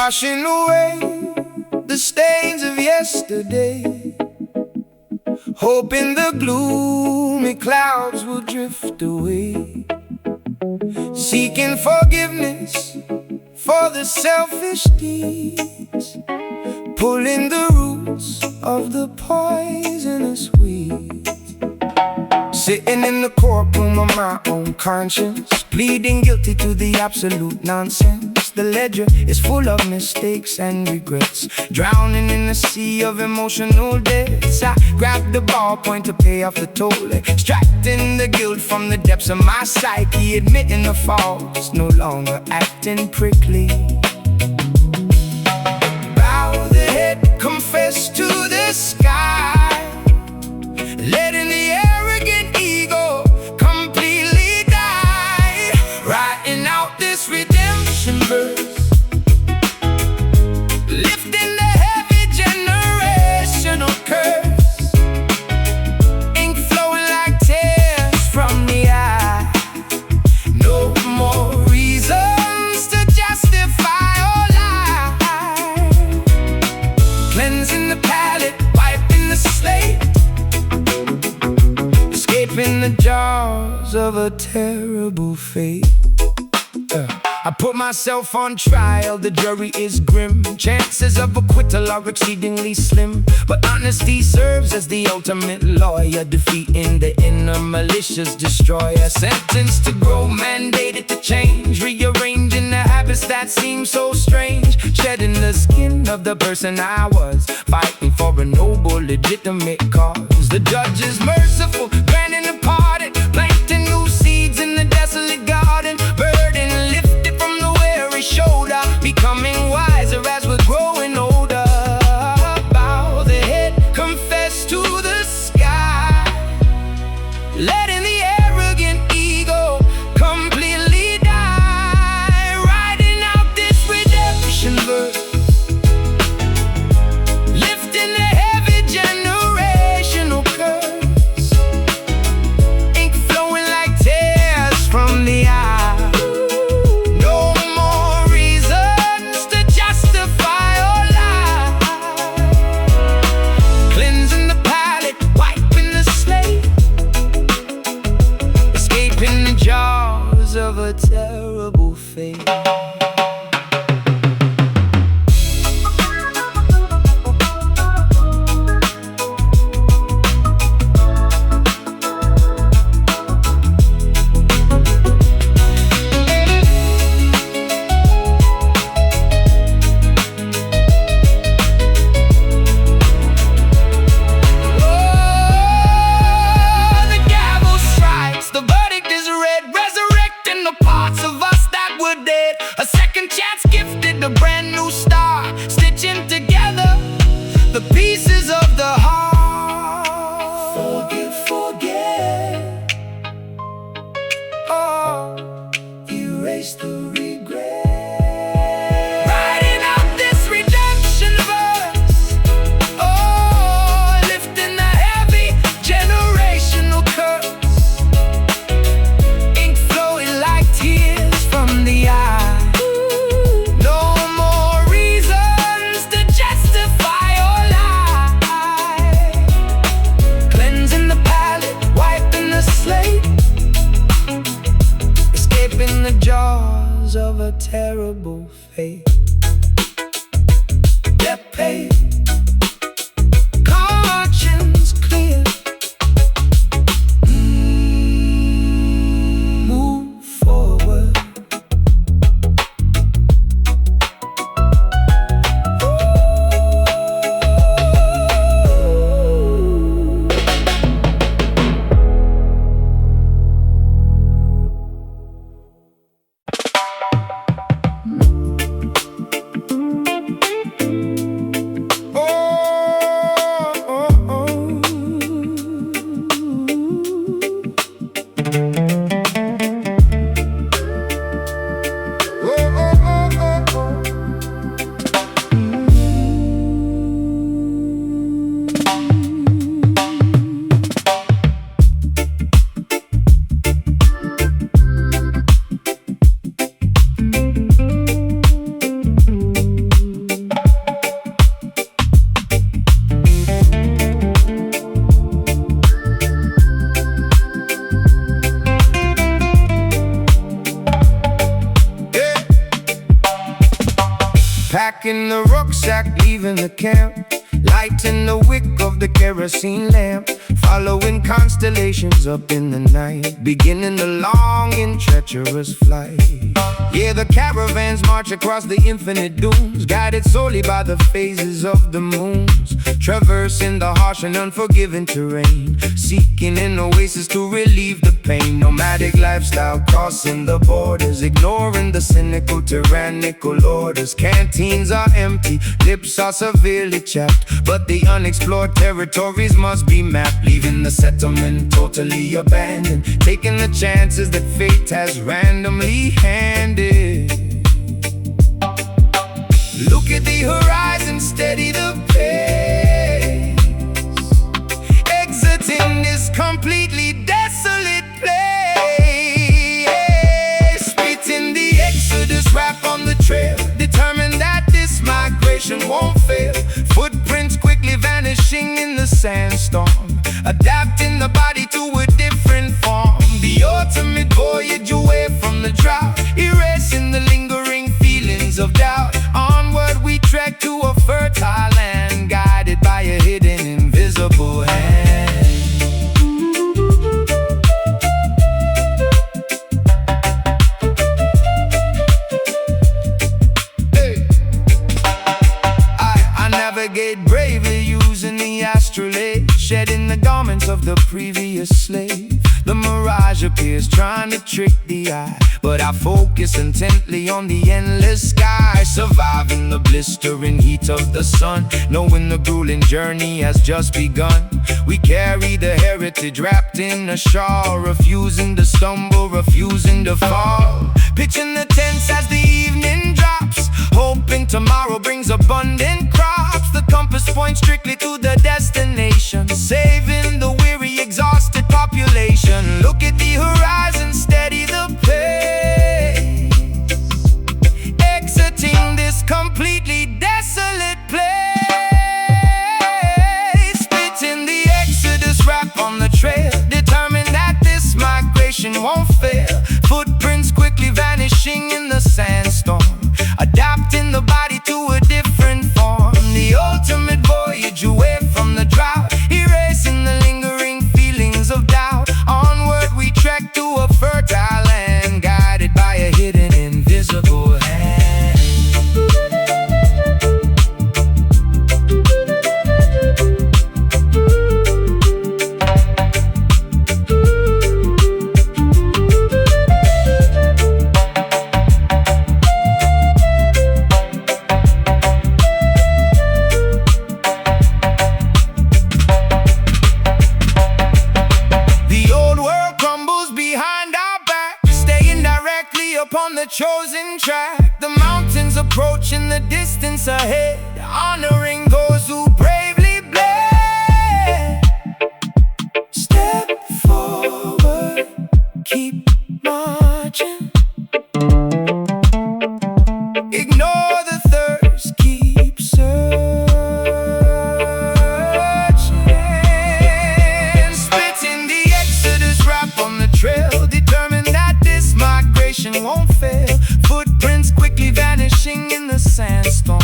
Washing away the stains of yesterday, hoping the gloomy clouds will drift away, seeking forgiveness for the selfish deeds, pulling the roots of the poisonous weeds. Sitting in the courtroom of my own conscience, pleading guilty to the absolute nonsense. The ledger is full of mistakes and regrets, drowning in a sea of emotional debts. I grab the ballpoint to pay off the toll, extracting the guilt from the depths of my psyche, admitting the faults, no longer acting prickly. Bow the head, confess to the sky, letting the arrogant ego completely die, writing out this redemption verse, lifting the heavy generational curse, ink flowing like tears from the eye. No more reasons to justify or lie, cleansing the palate, wiping the slate, escaping the jaws of a terrible fate. I put myself on trial, the jury is grim, chances of acquittal are exceedingly slim, but honesty serves as the ultimate lawyer, defeating the inner malicious destroyer. Sentenced to grow, mandated to change, rearranging the habits that seem so strange, shedding the skin of the person I was, fighting for a noble, legitimate cause. The judge is merciful, granting a pardon, planting new seeds in the desolate garden, burden lifted from the weary shoulder, becoming wiser as we're growing older. Bow the head, confess to the sky, letting the arrogant ego completely die, writing out this redemption verse, lifting the heavy generational curse, ink flowing like tears from the eye. No more reasons to justify or lie, cleansing the palate, wiping the slate, escaping the jaws of a terrible fate. A brand new star, stitching together the pieces of the heart. Forget, oh, erase the regret, writing out this redemption verse, oh, lifting the heavy generational curse, ink flowing like tears from the eye. In the jaws of a terrible fate. Debt paid, conscience clear, move forward. Packing the rucksack, leaving the camp, lighting the wick of the kerosene lamp, following constellations up in the night, beginning the long and treacherous flight. Yeah, the caravans march across the infinite dunes, guided solely by the phases of the moons, traversing the harsh and unforgiving terrain, seeking an oasis to relieve the pain. Nomadic lifestyle crossing the borders, ignoring the cynical, tyrannical orders. Canteens are empty, lips are severely chapped, but the unexplored territories must be mapped. Leaving the settlement totally abandoned, taking the chances that fate has randomly handed. Look at the horizon, steady the pace, exiting this completely desolate place. Spitting the exodus rap on the trail, determined that this migration won't fail. Footprints quickly vanishing in the sandstorm, adapting the body to a different form. The ultimate voyage away from the drought, erasing the lingering feelings of doubt. Onward we trek to a fertile land, guided by a hidden, invisible hand. I navigate bravely using the astrolabe, shedding the garments of the previous slave. The mirage appears trying to trick the eye, but I focus intently on the endless sky, surviving the blistering heat of the sun, knowing the grueling journey has just begun. We carry the heritage wrapped in a shawl, refusing to stumble, refusing to fall. Pitching the tents as the evening drops, hoping tomorrow brings abundant crops. The compass points strictly to the destination, saving the weary, exhausted population. Look at the horizon, steady the pace, exiting this completely desolate place. Spitting the exodus rap on the trail, determined that this migration won't fail. Footprints quickly vanishing in the sandstorm, adapting the body to a different form. The ultimate voyage away from the drought, erasing the lingering feelings of doubt. Onward we trek to a fertile land, guided by a hidden, invisible hand. Upon the chosen track, the mountains approach in the distance ahead, honoring those who bravely bled. Step forward, keep marching, ignore the thirst, keep searching. Splitting the exodus rap on the trail, determined that this migration won't fail. Footprints quickly vanishing in the sandstorm,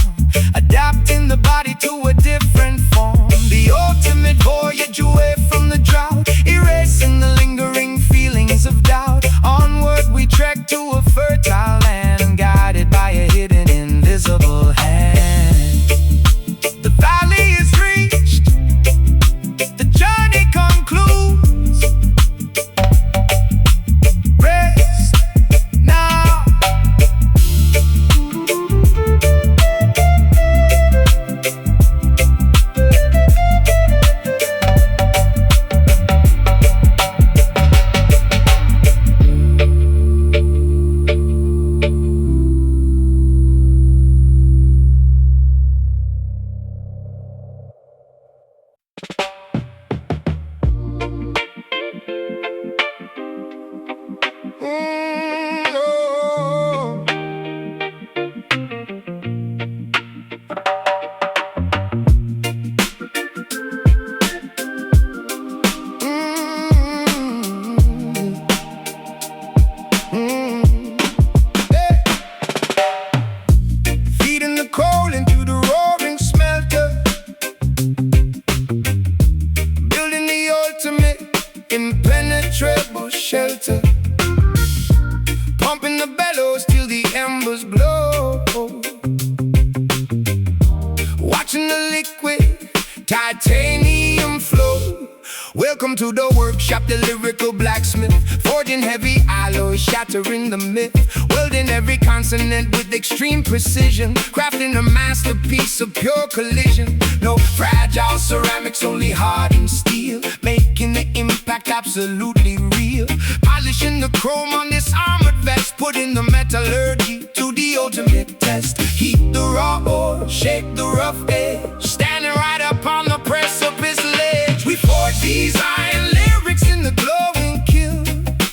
adapting the body to a different form. The ultimate voyage away from the drought, erasing the lingering feelings of doubt. Onward we trek to a fertile land, guided by a hidden, invisible hand. The valley is reached, the journey concludes. Rest now. to the workshop, the lyrical blacksmith, forging heavy alloy, shattering the myth, welding every consonant with extreme precision, crafting a masterpiece of pure collision. No fragile ceramics, only hardened steel, making the impact absolutely real. Polishing the chrome on this armored vest, putting the metallurgy to the ultimate test. Heat the raw ore, shape the rough edge, standing right up on the precipice ledge. We forge these iron lyrics in the glowing kiln,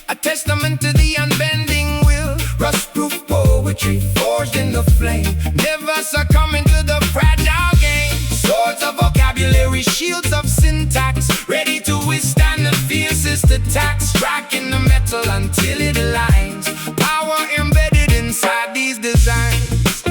a testament to the unbending will. Rust-proof poetry forged in the flame, never succumbing to the fragile game. Swords of vocabulary, shields of syntax, ready to withstand the fiercest attacks. Striking the metal until it aligns, power embedded inside these designs.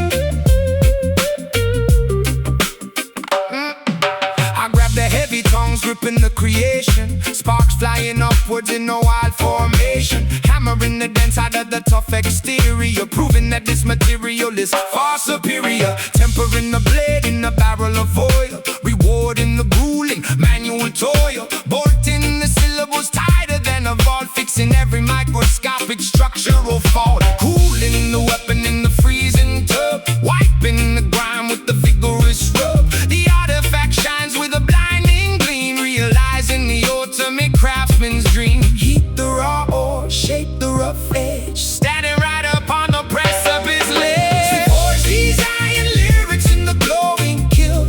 I grab the heavy tongues, gripping the creation, sparks flying upwards in a wild formation, hammering the dense side of the tough exterior, proving that this material is far superior. Tempering the blade in a barrel of oil, rewarding the grueling manual toil, bolting the syllables tighter than a vault, fixing every microscopic structural fault, cooling the weapon in the freezing tub, wiping the grime with the vigorous rub. The artifact shines with a blinding gleam, realizing the ultimate craftsman's dream. Heat the raw ore, shape the rough edge, standing right up on the precipice ledge. We forge these iron lyrics in the glowing kiln,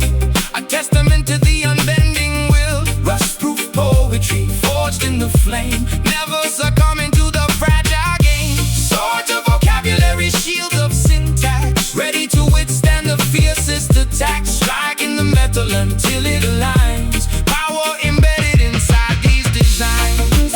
a testament to the unbending will. Rust-proof poetry forged in the flame, never succumbing to the fragile game. Swords of vocabulary, shields of syntax, ready to withstand the fiercest attacks. Striking the metal until it aligns, power embedded inside these designs.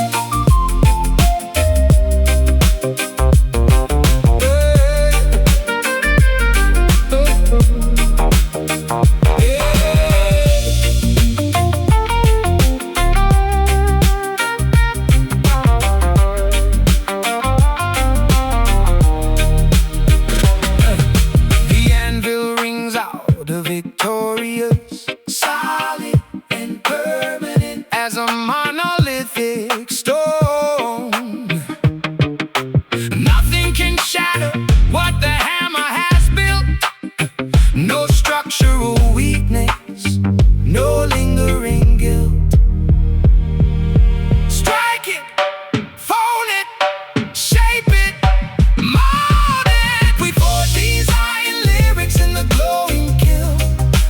The anvil rings out the victorious, solid and permanent as a monolithic stone. Nothing can shatter what the hammer has built, no structural weakness, no lingering guilt. Strike it, fold it, shape it, mold it. We forge these iron lyrics in the glowing kiln,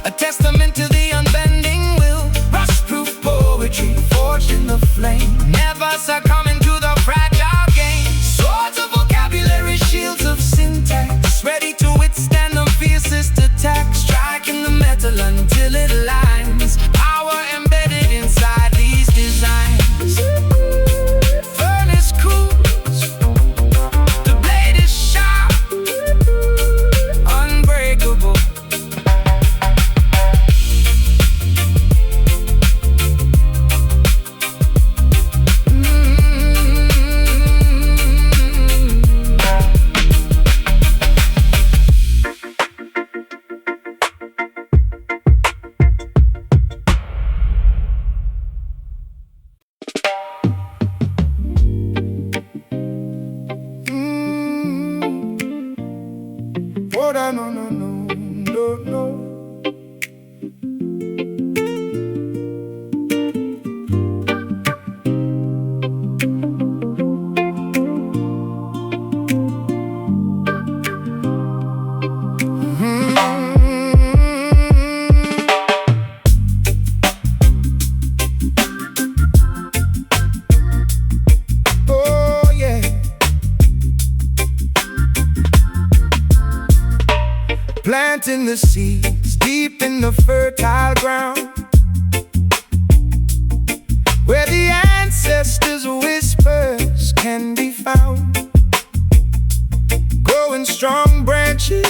a testament to the unbending will. Rust-proof poetry forged in the flame, never succumbing to the fragile game. Swords of vocabulary, shields of syntax, ready to withstand the fiercest attacks. Striking the metal until it aligns, power embedded inside these designs. Furnace cools, the blade is sharp, unbreakable. Oh, no, no, no, no, no. Oh, yeah. Planting the seeds deep in the fertile ground, where the ancestors' whispers can be found. Growing strong branches,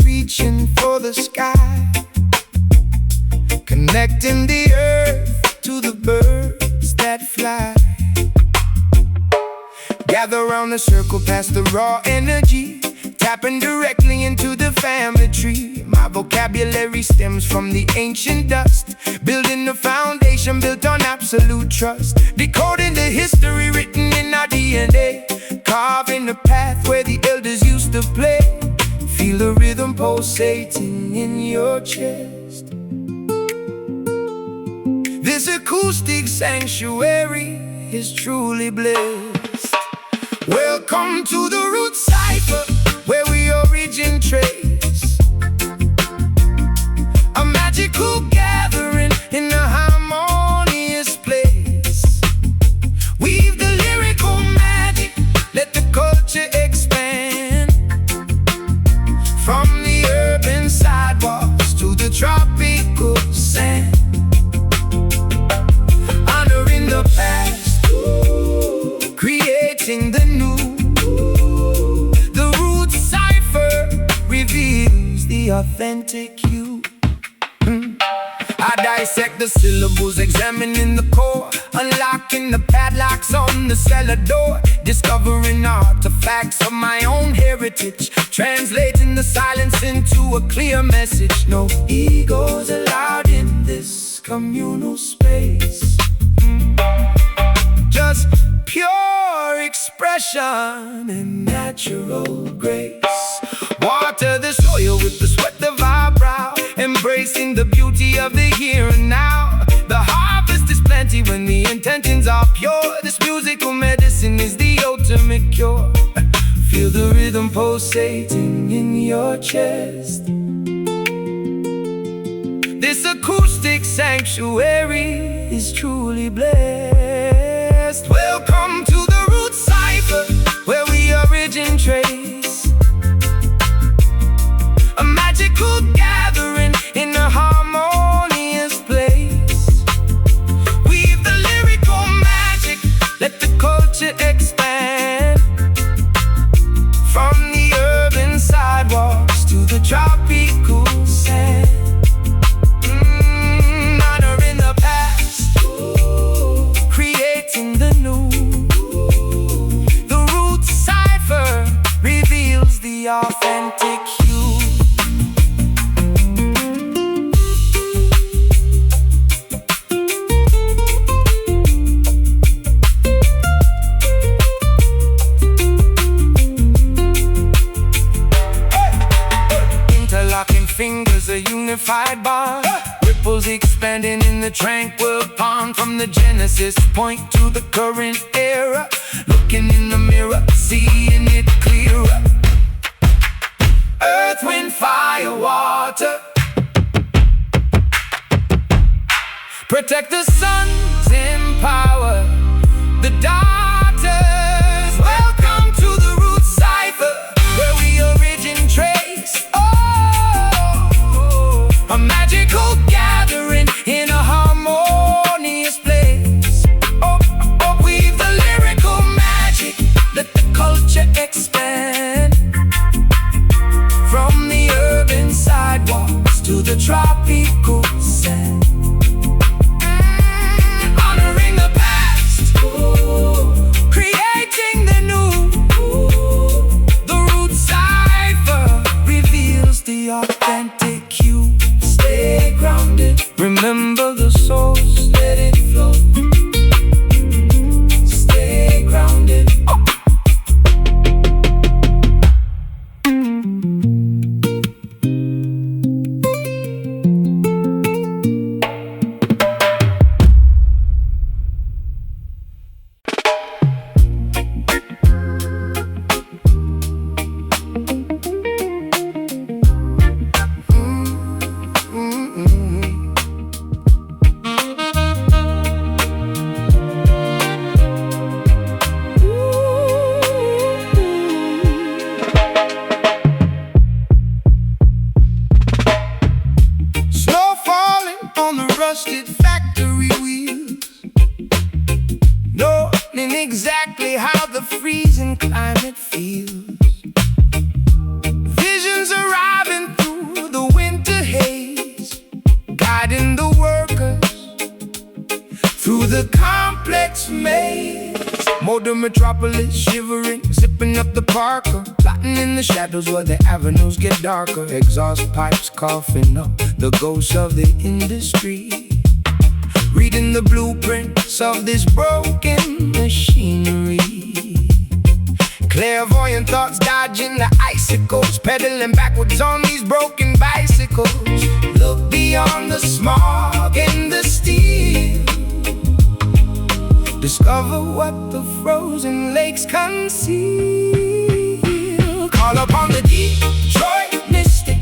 reaching for the sky, connecting the earth to the birds that fly. Gather around the circle, past the raw energy, tapping directly into the family tree. My vocabulary stems from the ancient dust, building a foundation built on absolute trust. Decoding the history written in our DNA, carving a path where the elders used to play. Feel the rhythm pulsating in your chest. This acoustic sanctuary is truly blessed. Welcome to the root cipher, where we origin trace. A magical gathering in a harmonious place. Weave the lyrical magic, let the culture expand. From the urban sidewalks to the tropical sand. Honoring the past, creating the new. The root cipher reveals the authentic you. I dissect the syllables, examining the core, unlocking the padlocks on the cellar door, discovering artifacts of my own heritage, translating the silence into a clear message. No egos allowed in this communal space. Just pure expression and natural grace. Water the soil with the sweat of our brow, embracing the beauty of the here and now. The harvest is plenty when the intentions are pure. This musical medicine is the ultimate cure. Feel the rhythm pulsating in your chest. This acoustic sanctuary is truly blessed. Welcome to the root cipher, where we origin trace. A magical gathering in a harmonious place. Weave the lyrical magic, let the culture expand. From the urban sidewalks to the tropical sand. Honoring the past, creating the new. The root cipher reveals the authentic you. Interlocking fingers, a unified bond. Ripples expanding in the tranquil pond. From the genesis point to the current era. Looking in the mirror, seeing it clearer. Earth, wind, fire, water. Protect the sons, empower the daughters. Welcome to the root cipher, where we origin trace. Oh, a magical gathering in a harmonious place. Oh, weave the lyrical magic, let the culture expand. From the urban sidewalks to the tropical sand. Honoring the past, creating the new. The root cipher reveals the authentic you. Stay grounded, remember the source, let it flow. Stay grounded. Rusted factory wheels, knowing exactly how the freezing climate feels. Visions arriving through the winter haze, guiding the workers through the complex maze. Modern metropolis shivering, zipping up the Parker, plotting Sitting in the shadows where the avenues get darker, exhaust pipes coughing up the ghosts of the industry. Reading the blueprints of this broken machinery. Clairvoyant thoughts dodging the icicles, pedaling backwards on these broken bicycles. Look beyond the smog and the steel. Discover what the frozen lakes conceal. Call upon the Detroit mystic,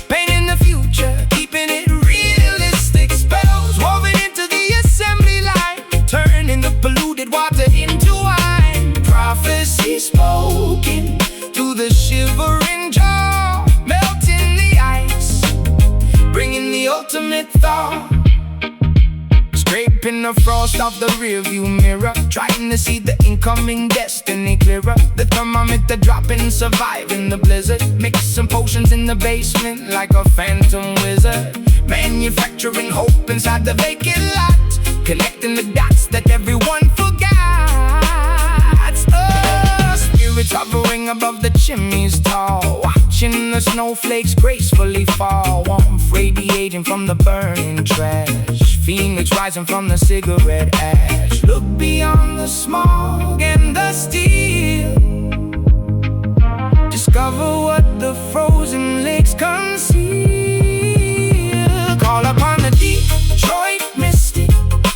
painting the future, keeping it realistic. Spells woven into the assembly line, turning the polluted water into wine. Prophecy spoken through the shivering jaw, melting the ice, bringing the ultimate thaw. Scraping the frost off the rearview mirror, trying to see the incoming destiny clearer. The thermometer dropping, surviving the blizzard, mixing potions in the basement like a phantom wizard. Manufacturing hope inside the vacant lot, connecting the dots that everyone forgot. Spirits hovering above the chimneys tall, watching the snowflakes gracefully fall. Warmth radiating from the burning trash, phoenix rising from the cigarette ash. Look beyond the smog and the steel. Discover what the frozen lakes conceal. Call upon the Detroit mystic,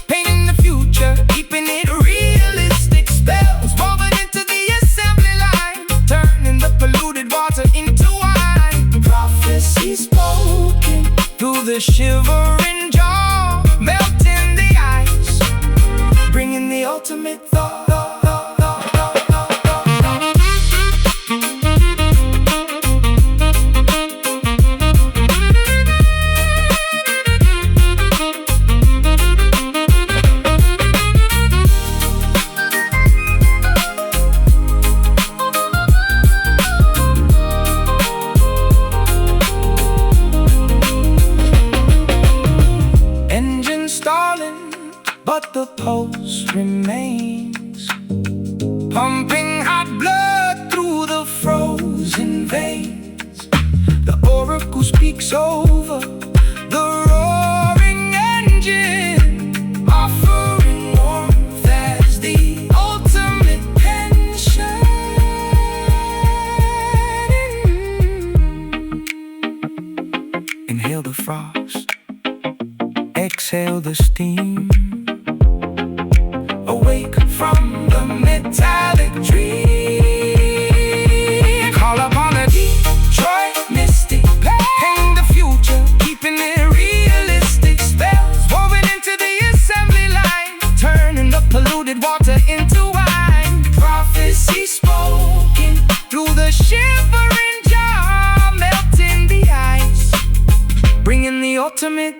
painting the future, keeping it realistic. Spells woven into the assembly line, turning the polluted water into wine. Prophecy spoken through the shivering jaw, melting the ice, bringing the ultimate thought. But the pulse remains, pumping hot blood through the frozen veins. The oracle speaks over the roaring engine, offering warmth as the ultimate pension. Inhale the frost, exhale the steam. Awake from the metallic dream. Call upon a Detroit mystic, painting the future, keeping it realistic. Spells woven into the assembly line, turning the polluted water into wine. Prophecy spoken through the shivering jaw, melting the ice, bringing the ultimate.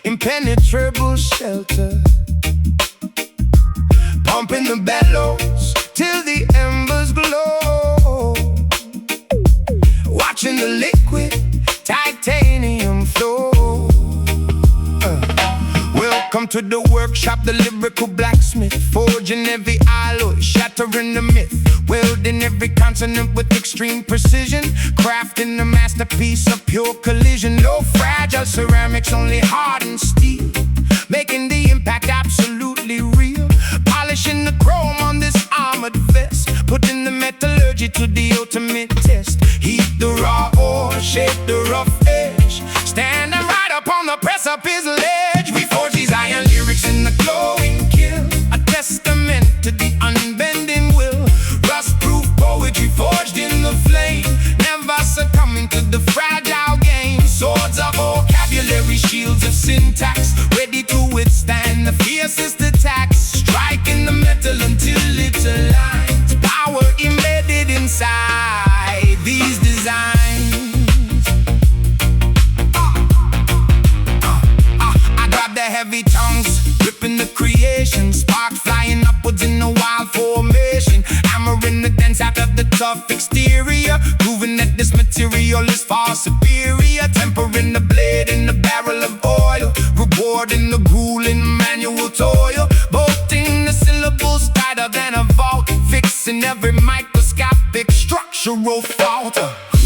Impenetrable shelter, pumping the bellows till the embers glow, watching the liquid titanium flow. Welcome to the workshop, the lyrical blacksmith, forging every alloy, shattering the myth, welding every consonant with extreme precision, crafting a masterpiece of pure collision. No fragile ceramics, only hardened steel, making the impact absolutely real, polishing the chrome on this armored vest, to the ultimate test. Heat the raw ore, shape the rough edge, standing right up on the precipice ledge. We forge these iron lyrics in the glowing kiln, a testament to the unbending will. Rust-proof poetry forged in the flame, never succumbing to the fragile game. Swords of vocabulary, shields of syntax, ready to withstand the fiercest attacks. Striking the metal until it aligns, power embedded inside these designs. I grab the heavy tongues, ripping the creation, sparks flying upwards in a wild formation. Hammering the dents out of the tough exterior, proving that this material is far superior. Tempering the blade in the barrel of oil, rewarding the grueling manual toil. Bolting the syllables tighter than a vault, fixing every microscopic structural fault.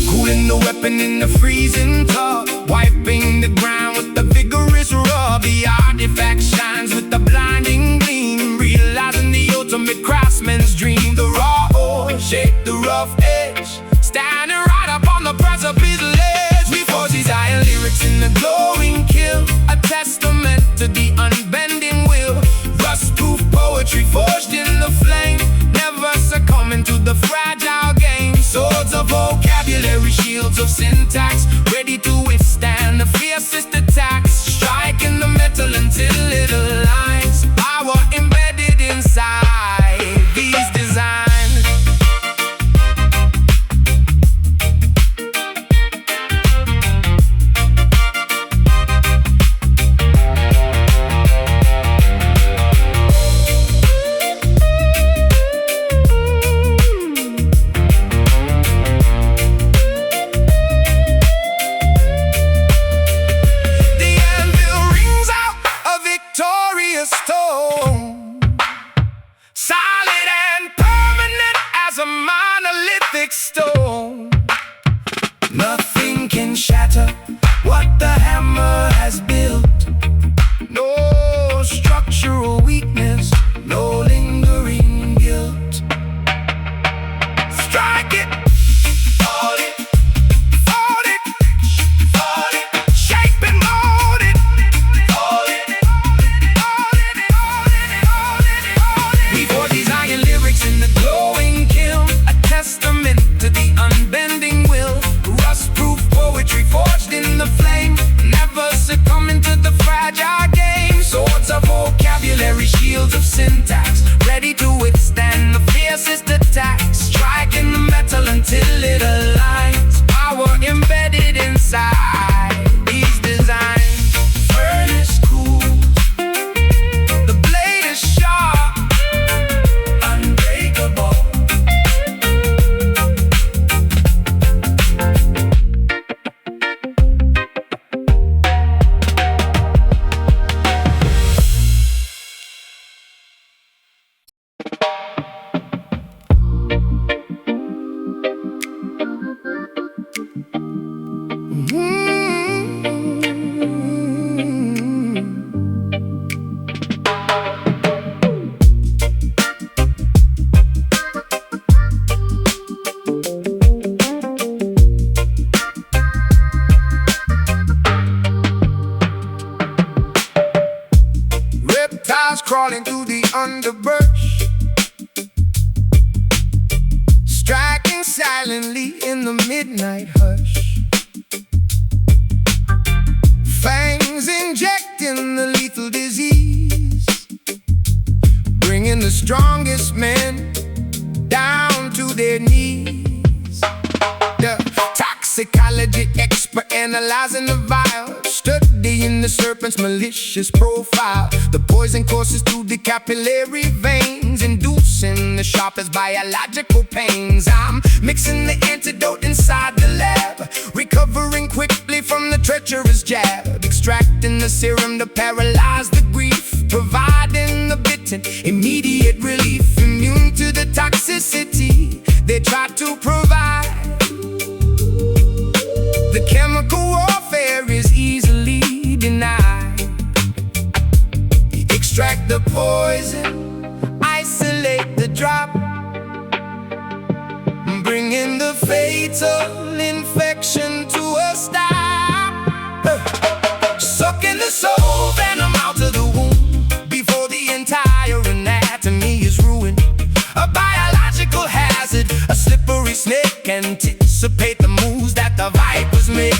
Cooling the weapon in the freezing tub, wiping the ground with the vigorous rub. The artifact shines with the blinding gleam, realizing the ultimate craftsman's dream. The raw ore, shape the rough edge, standing right up on the precipice ledge. We forge these iron lyrics in the glowing kiln, a testament to the unbending will. Rust-proof poetry forged in the flame, never succumbing to the fragile game. Swords of vocabulary, shields of syntax, ready to withstand the fiercest attacks. Striking the metal until it aligns, power embedded inside these designs. Stone, solid and permanent as a monolithic stone. Nothing can shatter what the hammer has built. No structural weakness, no lingering guilt. Strike it, hold it, fold it, fold it, shape and mold it, hold it. In the glowing kiln, a testament to the unbending will. Rust-proof poetry forged in the flame, never succumbing to the fragile game. Swords of vocabulary, shields of syntax, ready to withstand the fiercest attacks. Striking the metal until it aligns, power embedded inside these designs. Furnace cool, the blade is sharp, crawling through the underbrush, striking silently in the midnight hush. Fangs injecting the lethal disease, bringing the strongest men down to their knees. The toxicology expert analyzing the vial, studying the serpent's malicious profile. The poison courses through the capillary veins, inducing the sharpest biological pains. I'm mixing the antidote inside the lab, recovering quickly from the treacherous jab, extracting the serum to paralyze the grief, providing the bitten immediate relief. Immune to the toxicity they try to provide, the chemical warfare is easily denied. Extract the poison, isolate the drop, bringing the fatal infection to a stop. Sucking the soul venom out of the wound before the entire anatomy is ruined. A biological hazard, a slippery snake. Anticipate the moves that the vipers make.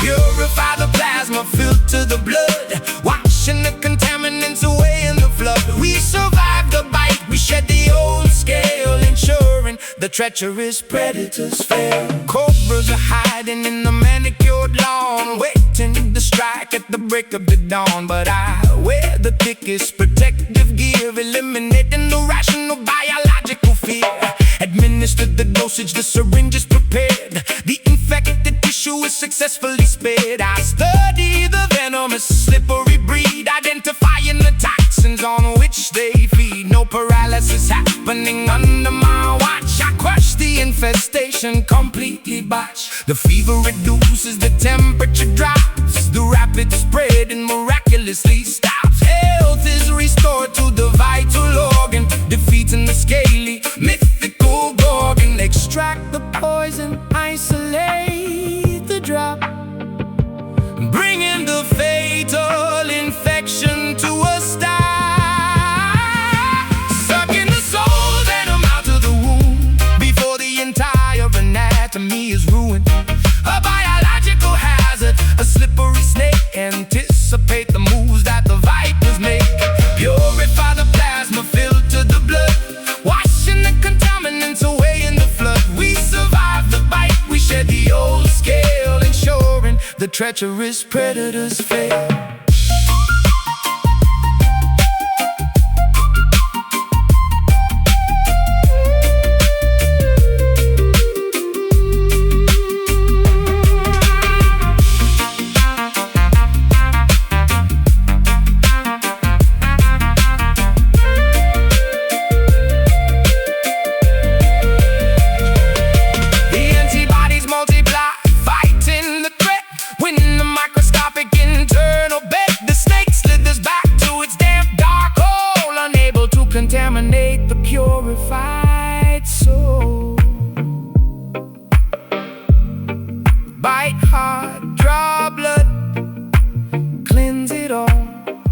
Purify the plasma, filter the blood, washing the contaminants away in the flood. We survive the bite, we shed the old scale, ensuring the treacherous predators fail. Cobras are hiding in the manicured lawn, waiting to strike at the break of the dawn. But I wear the thickest protective gear, eliminating the rational biological fear. Administered the dosage, the syringe is prepared, the infected tissue is successfully spared. I study the venomous slippery breed, identifying the toxins on which they feed. No paralysis happening under my watch. I crush the infestation, completely botch. The fever reduces, the temperature drops, the rapid spreading miraculously stops. Health is restored to the vital organ, defeating the scaly, mythical gorgon. Extract the poison, isolate the drop, bringing the fatal infection to a stop. Sucking the soul venom out of the wound before the entire anatomy is ruined. A biological hazard, a slippery snake. Anticipate the moves that the vipers make. Purify the plasma, filter the blood, washing the contaminants away in the flood. We survive the bite, we shed the old scale, ensuring the treacherous predators fail. Contaminate the purified soul. Bite hard, draw blood, cleanse it all,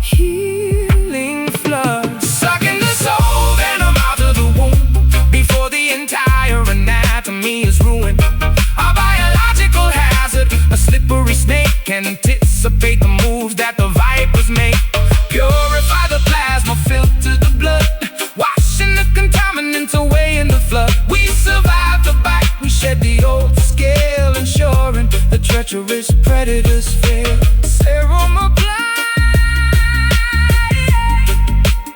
healing flood. Sucking the soul venom out of the womb before the entire anatomy is ruined. A biological hazard, a slippery snake. Anticipate the moves that the vipers make. Purify the plasma, filter the blood, washing the contaminants away in the flood. We survive the bite, we shed the old scale, ensuring the treacherous predators fail. Serum applied,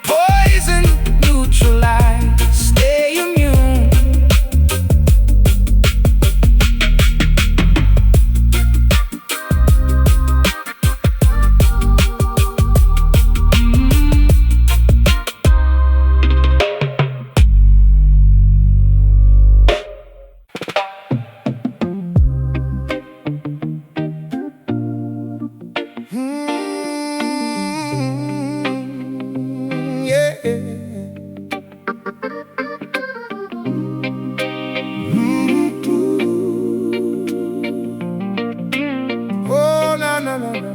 poison neutralized, stay immune. Oh, no, no, no, no.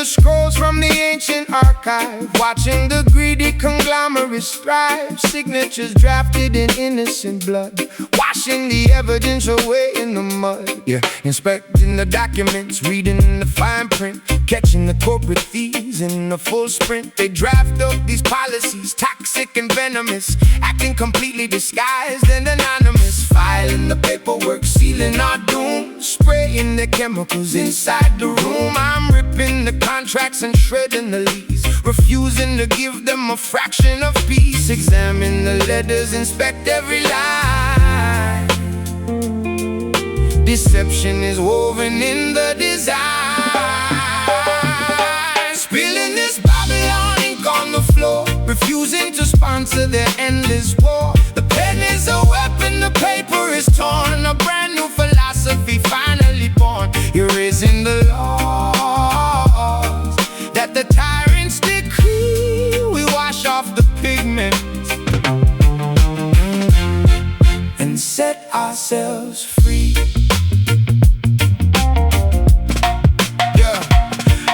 Scrolls from the ancient archive, watching the greedy conglomerates thrive. Signatures drafted in innocent blood, washing the evidence away in the mud. Yeah, inspecting the documents, reading the fine print, catching the corporate thieves in a full sprint. They draft up these policies, toxic and venomous, acting completely disguised and anonymous. Filing the paperwork, sealing our doom, spraying the chemicals inside the room. I'm ripping the contracts and shredding the lease, refusing to give them a fraction of peace. Examine the letters, inspect every line, Deception is woven in the design. Spilling this Babylon ink on the floor, refusing to sponsor their endless war. The pen is a weapon, the paper is torn, a brand new philosophy finally born. Erasing the laws that the tyrants decree. We wash off the pigment and set ourselves free.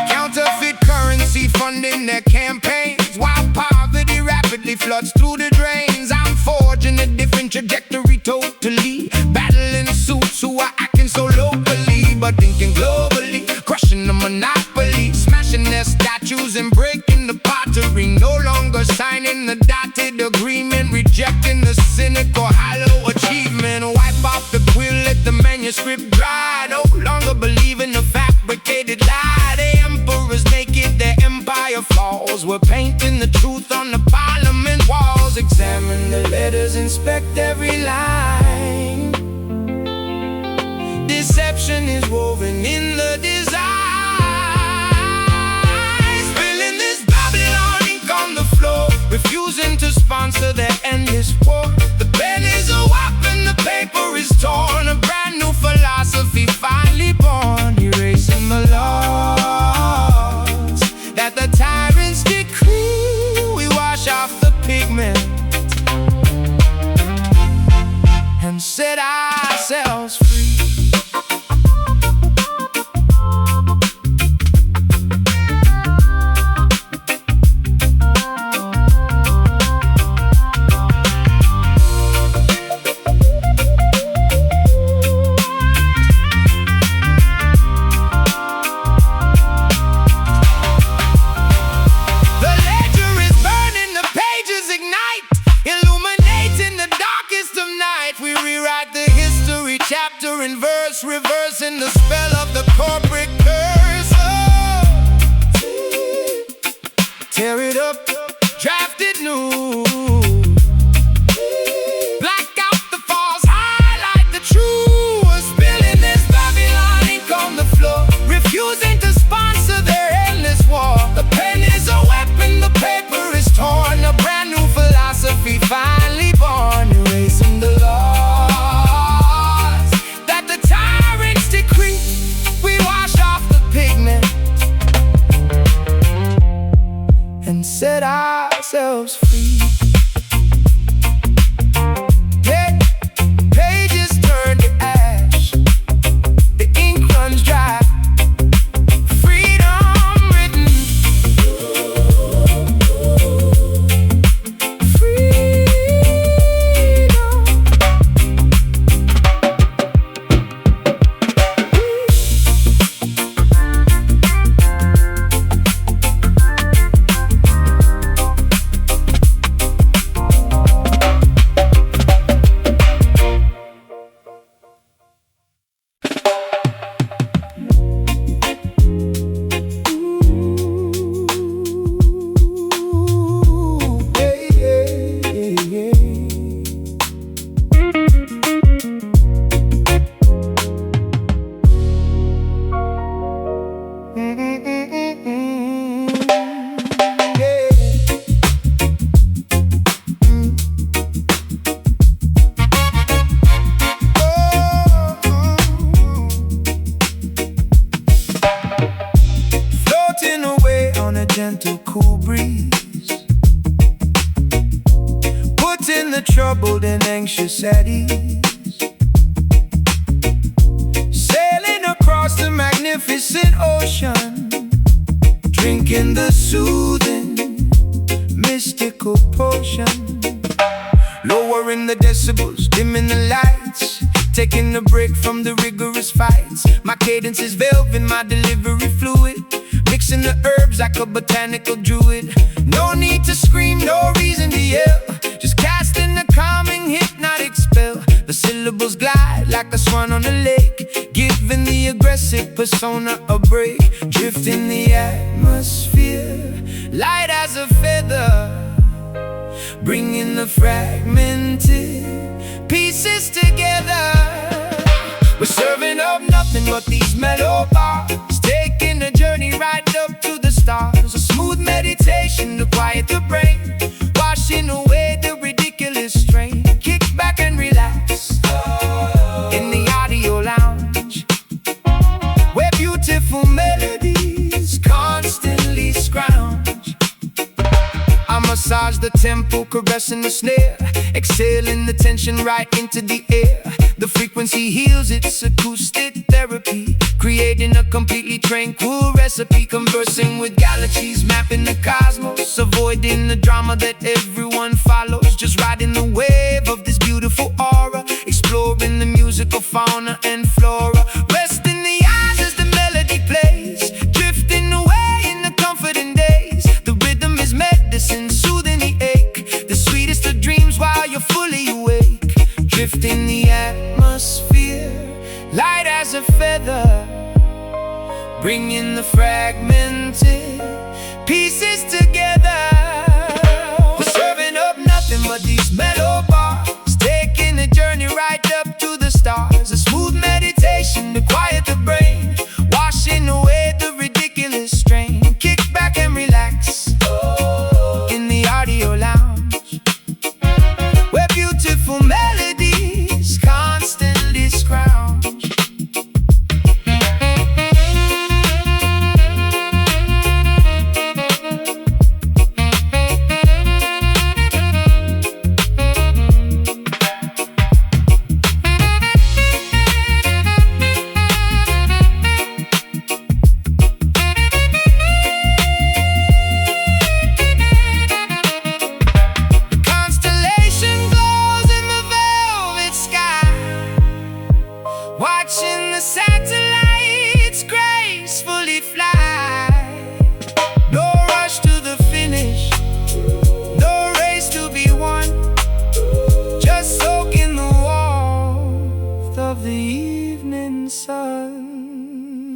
Counterfeit currency funding their campaigns, while poverty rapidly floods through the drains. I'm forging a different trajectory totally, battling suits who are acting so locally but thinking globally, crushing the monopoly, smashing their statues and breaking the pottery. No longer signing the dotted agreement, rejecting the cynical hollow achievement. Wipe off the quill, let the manuscript dry. No longer believe in the fabricated lie. The emperors make it, their empire falls. We're painting the truth on the parliament walls. Examine the letters, inspect every line. Deception is woven in the design. Spilling this Babylon ink on the floor, refusing to sponsor their endless war. The pen is a weapon, the paper is torn, a brand new philosophy finally born. Erasing the laws that the tyrants decree. We wash off the pigment and set ourselves free. Chapter and verse, reversing the spell of the corporate curse. Oh, tear it up, draft it new. Black out the false, highlight the true. Spilling this Babylon ink on the floor, refusing to sponsor their endless war. The pen is a weapon, the paper is torn, a brand new philosophy finally born. Erasing the law and set ourselves free. Pages turn to ash, the ink runs dry. Freedom written, gentle, cool breeze, putting the troubled and anxious at ease. Sailing across the magnificent ocean, drinking the soothing, mystical potion. Lowering the decibels, dimming the lights, taking a break from the rigorous fights. My cadence is velvet, my delivery fluid, mixing the herbs like a botanical druid. No need to scream, no reason to yell, just casting a calming hypnotic spell. The syllables glide like a swan on a lake, giving the aggressive persona a break. Drifting the atmosphere, light as a feather, bringing the fragmented pieces together. We're serving up nothing but these mellow bars, taking a journey right up to the stars. A smooth meditation to quiet the brain, washing away the ridiculous strain. Kick back and relax in the audio lounge, where beautiful melodies constantly scrounge. I massage the tempo, caressing the snare, exhaling the tension right into the air. The frequency heals, it's acoustic therapy, creating a completely tranquil recipe. Conversing with galaxies, mapping the cosmos, avoiding the drama that everyone follows. Just riding the wave of this beautiful aura, exploring the musical fauna and flora. Resting the eyes as the melody plays, drifting away in the comforting days. The rhythm is medicine, soothing the ache, the sweetest of dreams while you're fully awake. Drifting the atmosphere, light as a feather, bringing the fragmented pieces together. We're serving up nothing but these mellow bars, taking a journey right up to the stars. A smooth meditation to quiet the brain, washing away the ridiculous strain. Kick back and relax in the audio lounge, where beautiful melodies constantly scrounge. Watching the satellites gracefully fly. No rush to the finish, no race to be won, just soaking the warmth of the evening sun.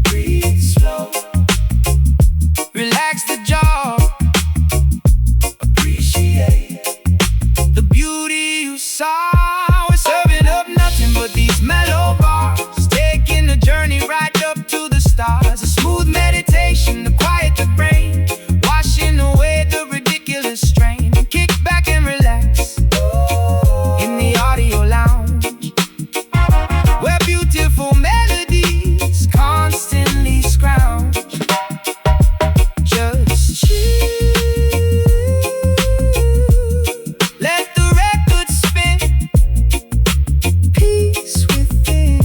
Breathe slow, relax the jaw, appreciate the beauty you saw. But these mellow bars, taking a journey right up to the stars. A smooth meditation to quiet the brain, washing away the ridiculous strain. Kick back and relax in the audio lounge, where beautiful melodies constantly scrounge. Just chill, let the record spin, peace within.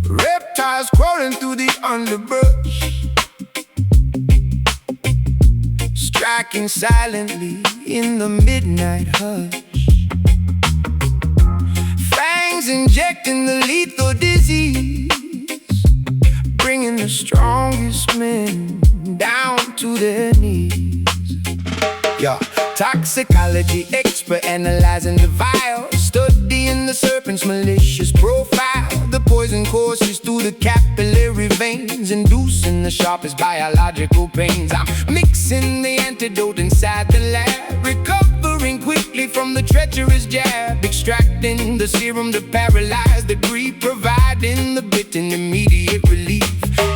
Reptiles crawling through the underbrush, striking silently in the midnight hush. Fangs injecting the lethal disease, bringing the strongest men down to their knees. Yeah, toxicology expert analyzing the vial, studying the serpent's malicious profile. The poison courses through the capillary veins, inducing the sharpest biological pains. I'm mixing the antidote inside the lab, recovering quickly from the treacherous jab, extracting the serum to paralyze the greed, providing the bit and immediate relief.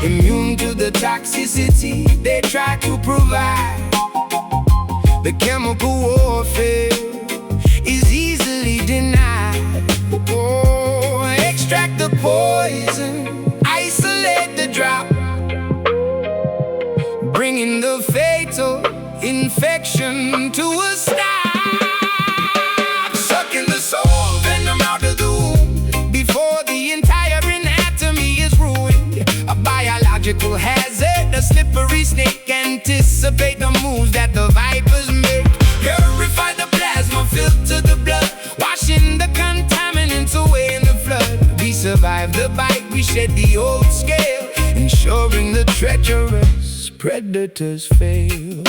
Immune to the toxicity they try to provide. The chemical warfare is easily denied. Oh, extract the poison, isolate the drop, bringing the fatal infection to a stop. Sucking the soul biological hazard. A slippery snake, anticipate the moves that the vipers make. Purify the plasma, filter the blood, washing the contaminants away in the flood. We survive the bite, we shed the old scale, ensuring the treacherous predators fail.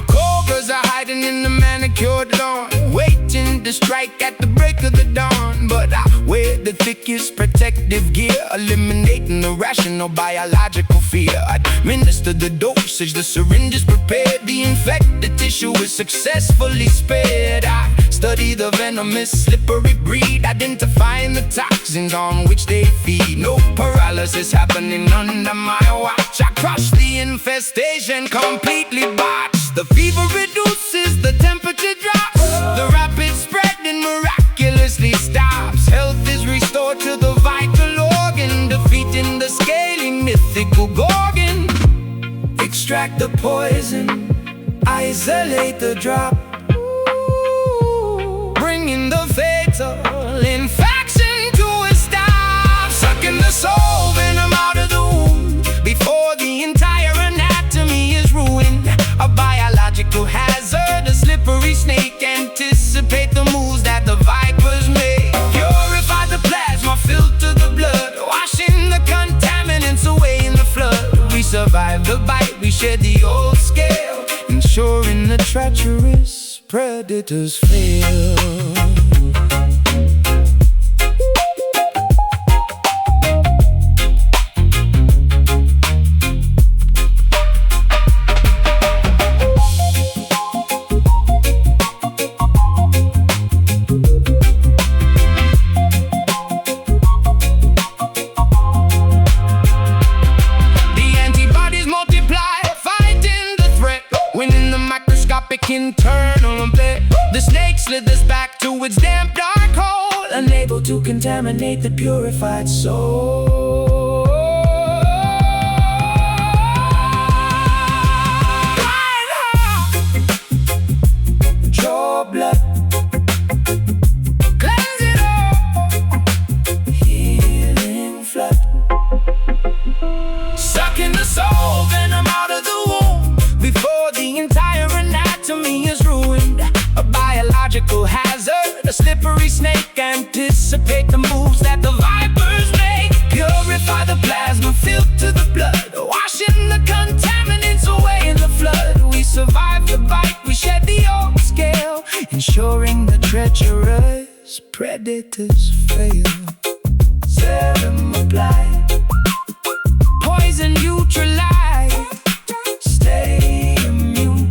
Cobras are hiding in the manicured lawn, waiting to strike at the break of the dawn. But I wear the thickest protective gear, eliminating irrational biological fear. Administer the dosage, the syringe is prepared, the infected tissue is successfully spared. I study the venomous slippery breed, identifying the toxins on which they feed. No paralysis happening under my watch. I crush the infestation, completely botched. The fever reduces, the temperature drops, the rapid spreading miraculously stops. Health is restored to the vital organ, defeating the scaly mythical gorgon. Extract the poison, isolate the drop, bringing the fatal infection to a stop. Sucking the soul venom out of the womb before the entire anatomy is ruined. A biological hazard, a slippery snake, anticipate the moves that the vipers make. Purify the plasma, filter the blood, washing the contaminants away in the flood. We survive the bite, we shed the old scale, ensuring the treacherous predators fail. Internal play. The snake slithers back to its damp dark hole, unable to contaminate the purified soul. Right heart, draw blood, cleanse it all, healing flood. Sucking the soul venom out of the womb before the entire anatomy is ruined. A biological hazard, a slippery snake, anticipate the moves that the vipers make. Purify the plasma, filter the blood, washing the contaminants away in the flood. We survive the bite, we shed the old scale, ensuring the treacherous predators fail. Serum applied, poison neutralized, stay immune.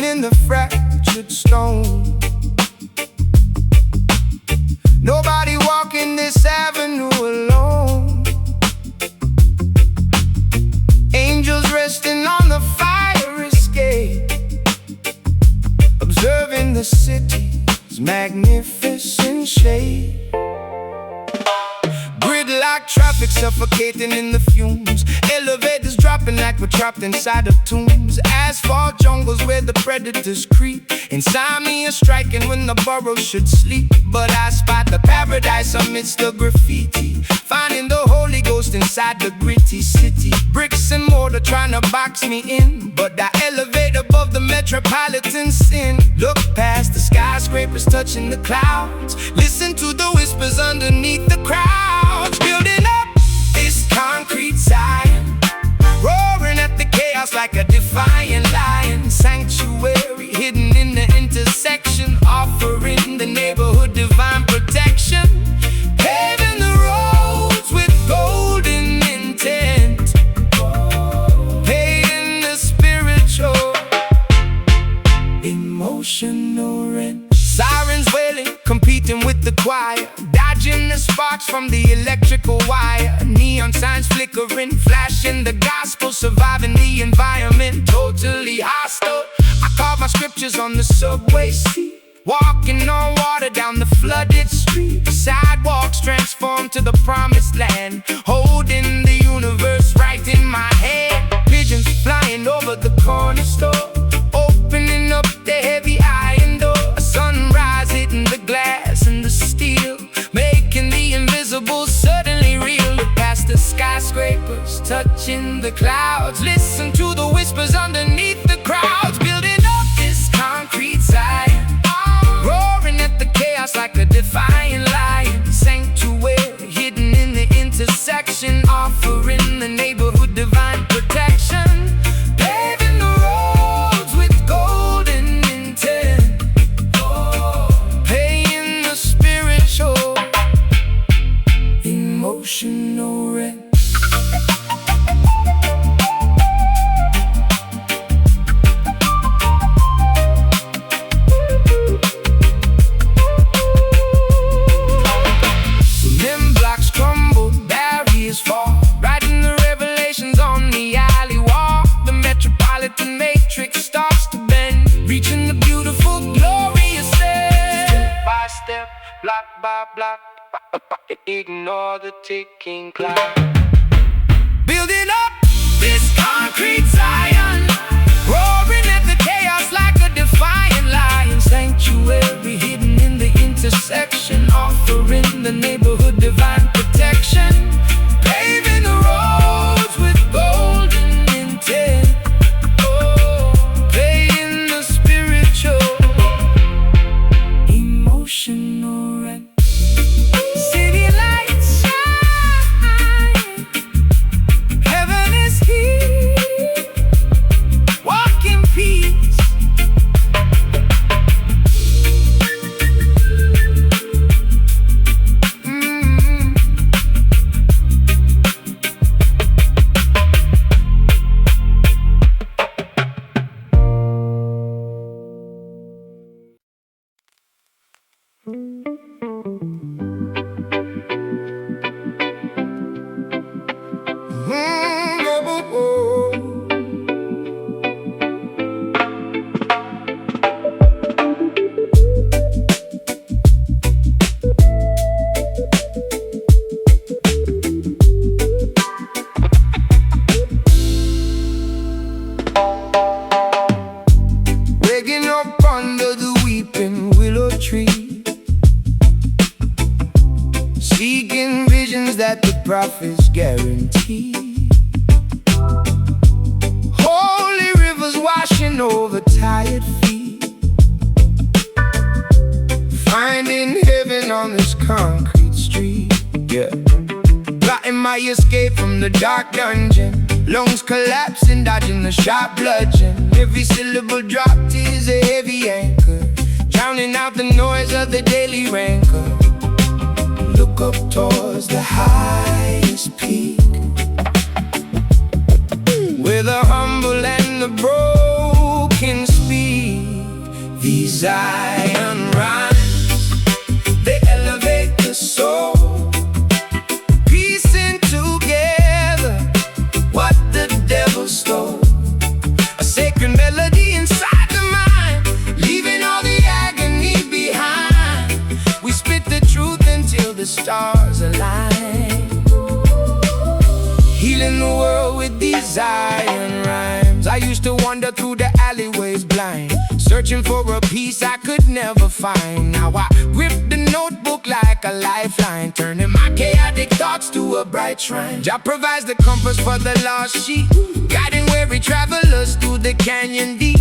In the fractured stone, nobody walking this avenue alone. Angels resting on the fire escape, observing the city's magnificent shape. Gridlock traffic suffocating in the fumes, elevators dropping like we're trapped inside of tombs. Asphalt jungles where the predators creep, insomnia striking when the burrow should sleep. But I spot the paradise amidst the graffiti, finding the Holy Ghost inside the gritty city. Bricks and mortar trying to box me in, but I elevate above the metropolitan sin. Look past the skyscrapers touching the clouds, listen to the whispers underneath the crowds. Building up this concrete Zion, roaring at the chaos like a defiant lion. Sanctuary sparks from the electrical wire, neon signs flickering, flashing the gospel, surviving the environment, totally hostile. I carve my scriptures on the subway seat, walking on water down the flooded street. Sidewalks transform to the promised land, holding the universe right in my hand. Pigeons flying over the corner store, opening up the heavy iron door. A sunrise hitting the glass and the steel, making the invisible suddenly real. Look past the skyscrapers, touching the clouds, listen to the whispers underneath the crowds, building up this concrete Zion, roaring at the chaos like a defiant lion. Sanctuary hidden in the intersection, offering the neighborhood divine protection, paving the roads with golden intent, paying the spiritual, emotional rent. Block by block, ignore the ticking clock. Building up this concrete Zion, roaring at the chaos like a defiant lion. Sanctuary hidden in the intersection, offering the neighborhood divine protection, paving the roads with golden intent, paying the spiritual, emotional rent. City lights shine, heaven is here, walk in peace. Waking up under the weeping willow tree, seeking visions that the prophets guarantee. Holy rivers washing over tired feet, finding heaven on this concrete street. Yeah, plotting my escape from the dark dungeon, lungs collapsing, dodging the sharp bludgeon. Every syllable dropped is a heavy anchor, drowning out the noise of the daily rancor. Look up towards the highest peak, where the humble and the broken speak. These Zion rhymes, they elevate the soul, piecing together what the devil stole. A sacred melody inside the mind, leaving all the agony behind. We spit the truth until the stars align, healing the world with these Zion rhymes. I used to wander through the alleyways blind, searching for a peace I could never find. Now I grip the notebook like a lifeline, turning my chaotic thoughts to a bright shrine. Jah provides the compass for the lost sheep, guiding weary travelers through the canyon deep.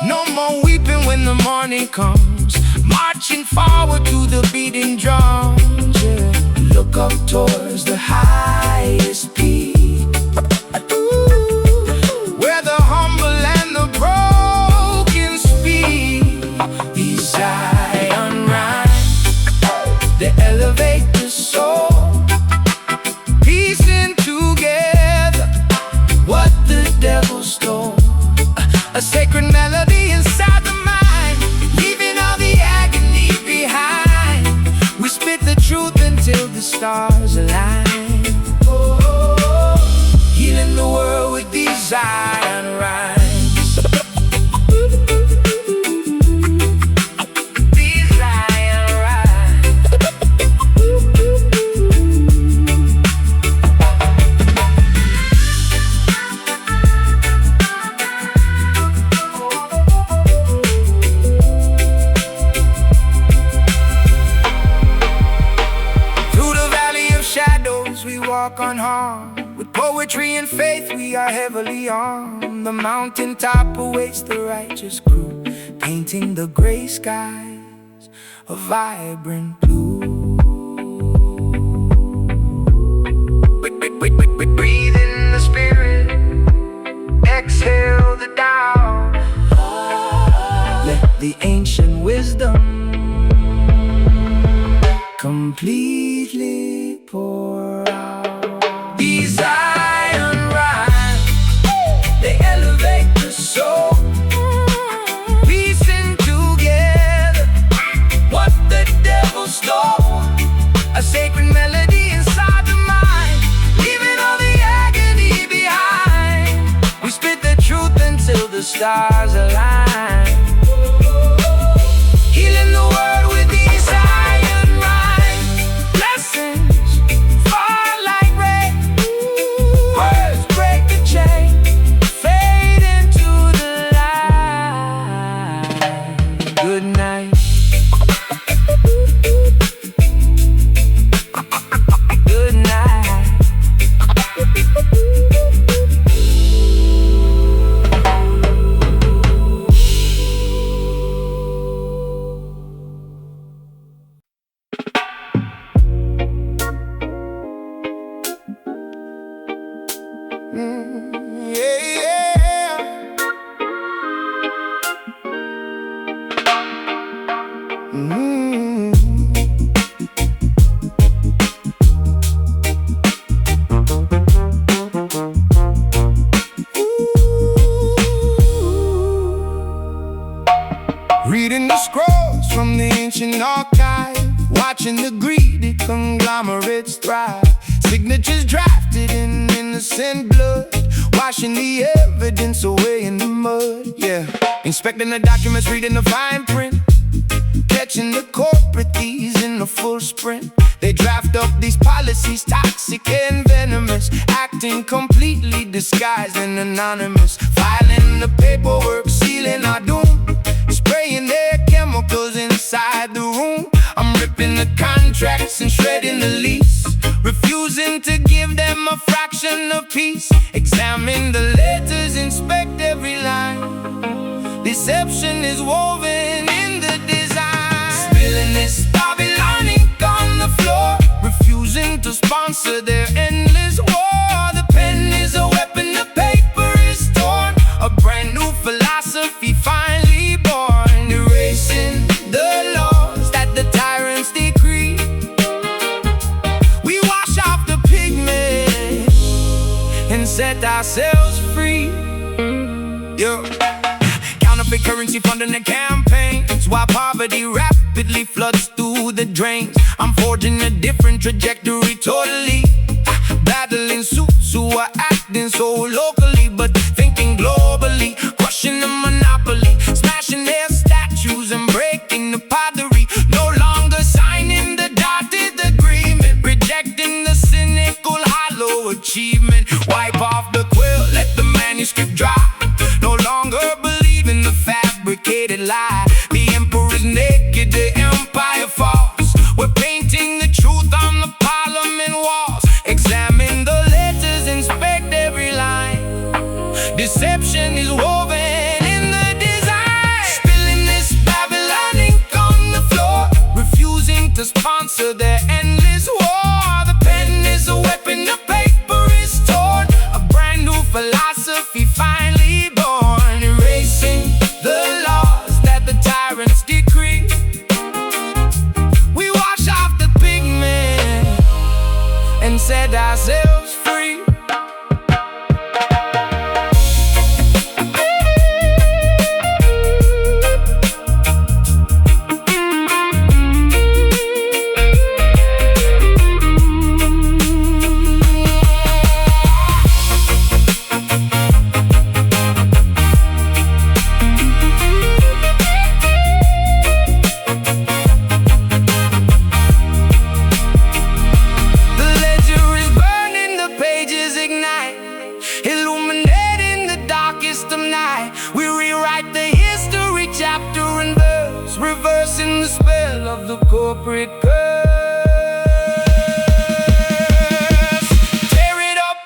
No more weeping when the morning comes, marching forward to the beating drums. Yeah. Look up towards the highest peak, where the humble and the broken speak. These Zion rhymes, they elevate the soul, piecing together what the devil stole. A sacred melody inside the mind, leaving all the agony behind. We spit the truth until the poetry and faith, we are heavily on the mountaintop awaits the righteous crew, painting the gray skies a vibrant blue. Breathe in the spirit, exhale the Tao. Let the ancient wisdom completely pour out. These iron rhymes, they elevate the soul, piecing together what the devil stole. A sacred melody inside the mind, leaving all the agony behind. We spit the truth until the stars align, healing the world with these iron rhymes. Blessings fall like rain, words break the chain, fade into the light. Good night. Good night. Yeah. Reading the scrolls from the ancient archive, watching the greedy conglomerates thrive. Signatures drafted in innocent blood, washing the evidence away in the mud. Yeah, inspecting the documents, reading the fine print, catching the corporate thieves in the full sprint. They draft up these policies, toxic and venomous, acting completely disguised and anonymous. Filing the paperwork, sealing our doom, spraying their chemicals inside the room. I'm ripping the contracts and shredding the lease, refusing to give them a fraction of peace. Examine the letters, inspect every line. Deception is woven in the design. Spilling this Babylon ink on the floor, refusing to sponsor their endless war. The pen is a weapon, the paper is torn, a brand new philosophy finally born, erasing the laws that the tyrants decree. We wash off the pigment and set ourselves free. Yo. Counterfeit currency funding the campaigns, while poverty rapidly floods through the drains. I'm forging a different trajectory totally, battling suits who are acting so locally but thinking globally, crushing the monopoly, smashing their statues and breaking the pottery. No longer signing the dotted agreement, rejecting the cynical hollow achievement. Wipe off the quill, let the manuscript dry. No longer believe in the fabricated lie. The emperor's naked, the empire falls. We're painting the truth on the parliament walls. Examine the letters, inspect every line. Deception is woven in the design. Spilling this Babylon ink on the floor, refusing to sponsor their endless war. The pen is a weapon, the paper is torn, a brand new philosophy finally born, erasing the laws that the tyrants decree. We wash off the pigment and set ourselves free. Reversing the spell of the corporate curse. Tear it up,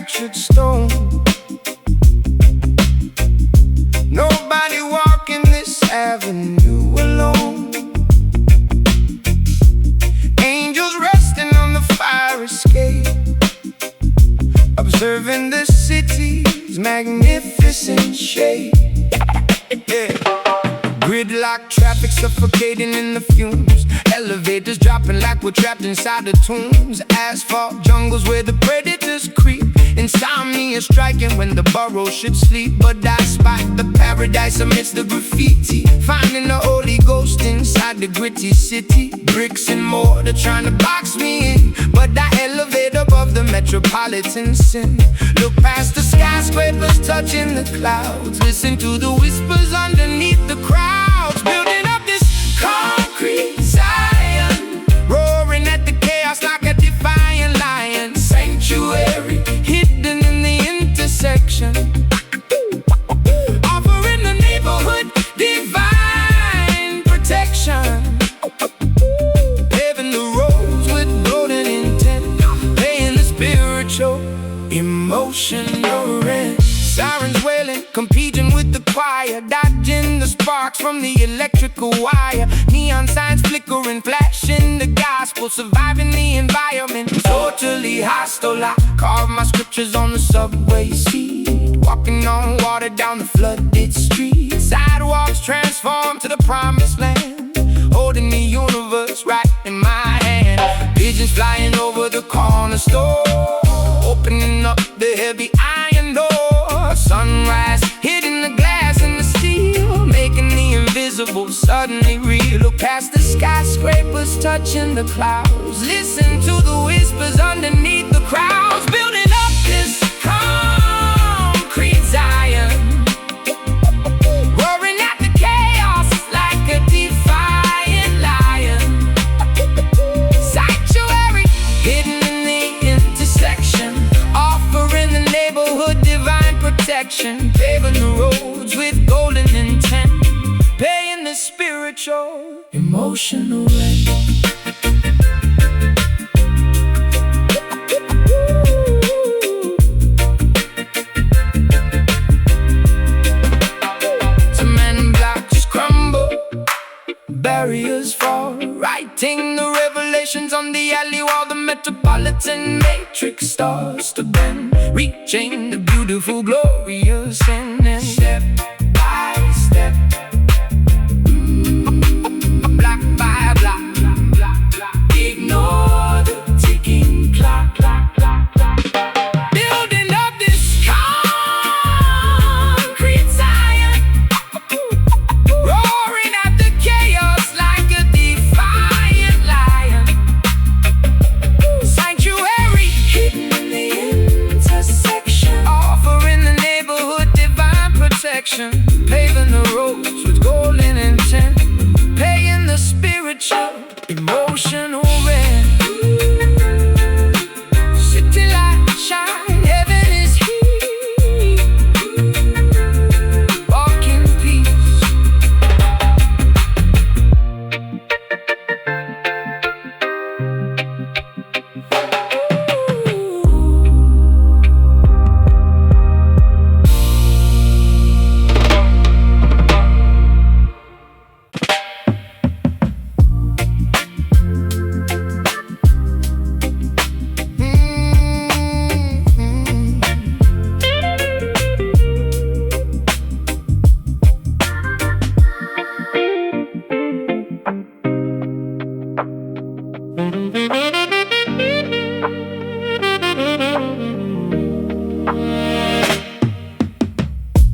fractured stone. Nobody walking this avenue alone. Angels resting on the fire escape, observing the city's magnificent shape. Yeah. Gridlock traffic suffocating in the fumes. Elevators dropping like we're trapped inside the tombs. Asphalt jungles where the predators creep. Insomnia striking when the burrow should sleep. But I spot the paradise amidst the graffiti, finding the Holy Ghost inside the gritty city. Bricks and mortar trying to box me in, but I elevate above the metropolitan sin. Look past the skyscrapers touching the clouds, listen to the whispers underneath the crowds. Building up this concrete Zion, roaring at the chaos like a defiant lion. Sanctuary hidden in the intersection, offering the neighborhood divine protection. Paving the roads with golden intent, paying the spiritual, emotional rent. Sirens wailing, competing with the choir, dodging the sparks from the electrical wire. Neon signs flickering, flashing the gospel, surviving the environment. Totally hostile, I carve my scriptures on the subway seat, walking on water down the flooded street. Sidewalks transform to the promised land, holding the universe right in my hand. Pigeons flying over the corner store, opening up the heavy iron door. Sunrise hitting the glass and the steel, making the invisible suddenly real. Look past the skyscrapers touching the clouds, listen to the whispers underneath the crowds. Building up this concrete Zion, roaring at the chaos like a defiant lion. Sanctuary hidden in the intersection, offering the neighborhood divine protection. Paving the roads with golden intent, paying the spiritual, emotional rent. Cement blocks crumble, barriers fall, writing the revelations on the alley wall. The metropolitan matrix starts to bend, reaching the beautiful, glorious end. And step by step, block by block, ignore the ticking clock. Building up this concrete Zion, roaring at the chaos like a defiant lion. Sanctuary hidden in the intersection, offering the neighborhood divine protection. Paving the roads with golden intent, paying the spiritual, emotional rent. City lights shine, heaven is here. Walk in peace.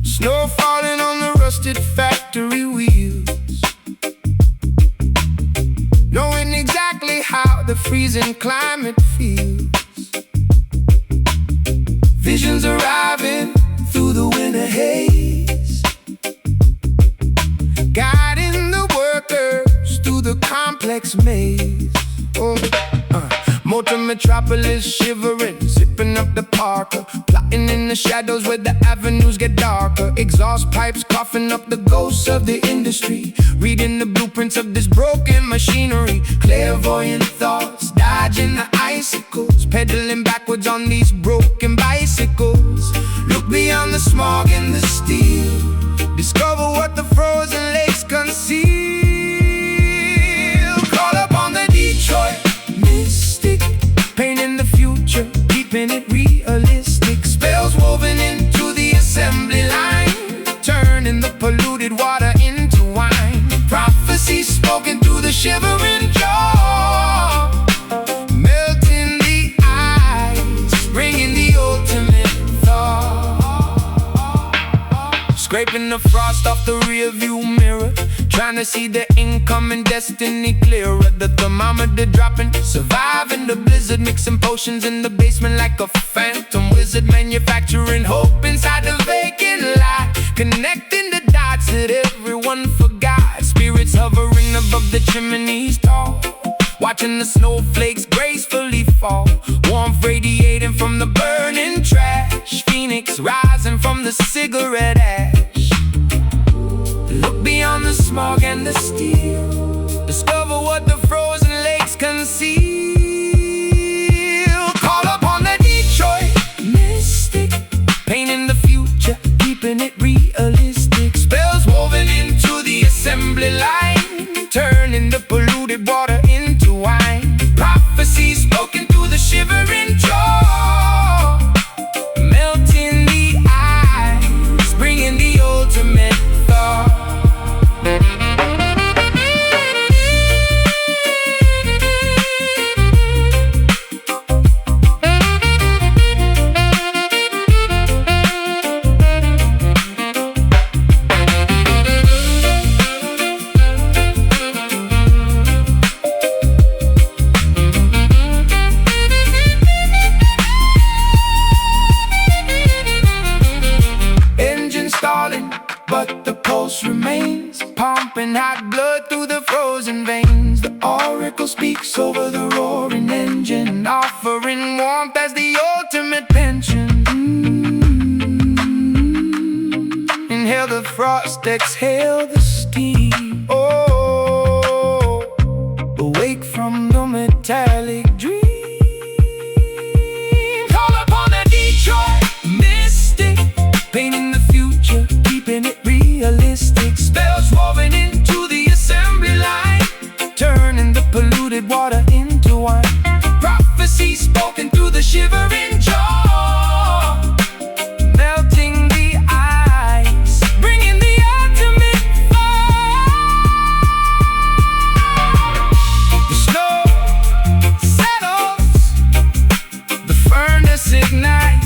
Snow falling on the rusted factory wheels, knowing exactly how the freezing climate feels. Visions arriving through the winter haze, guiding the workers through the complex maze. Motor metropolis shivering, zipping up the Parker, plotting in the shadows where the avenues get darker. Exhaust pipes coughing up the ghosts of the industry, reading the blueprints of this broken machinery. Clairvoyant thoughts, dodging the icicles, pedaling backwards on these broken bicycles. keeping it realistic. Spells woven into the assembly line, turning the polluted water into wine. Prophecy spoken through the shivering jaw, melting the ice, bringing the ultimate thaw. Scraping the frost off the rearview mirror, trying to see the incoming destiny clearer. The thermometer dropping, surviving the blizzard, mixing potions in the basement like a phantom wizard. Manufacturing hope inside the vacant lot, connecting the dots that everyone forgot. Spirits hovering above the chimneys tall, watching the snowflakes gracefully fall. Warmth radiating from the burning trash, phoenix rising from the cigarette ash. Look beyond the smog and the steel, discover what the frozen lakes conceal. Call upon the Detroit mystic, painting the future, keeping it realistic. Spells woven into the assembly line, turning the polluted water into wine. Prophecy spoken through the shivering jaw, melting the ice, bringing the ultimate thaw. But the pulse remains, pumping hot blood through the frozen veins. The oracle speaks over the roaring engine, offering warmth as the ultimate pension. Inhale the frost, exhale the steam. Oh, awake from the metallic dream. Call upon the Detroit mystic, painting the future, keeping it realistic. Spells woven into the assembly line, turning the polluted water into wine. Prophecy spoken through the shivering jaw, melting the ice, bringing the ultimate thaw. The snow settles, the furnace ignites.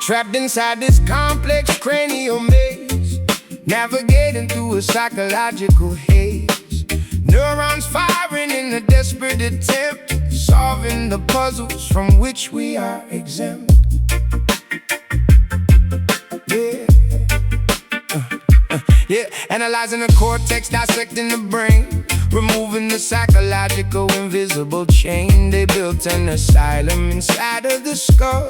Trapped inside this complex cranial maze, navigating through a psychological haze. Neurons firing in a desperate attempt, solving the puzzles from which we are exempt. Yeah, analyzing the cortex, dissecting the brain, removing the psychological invisible chain. They built an asylum inside of the skull,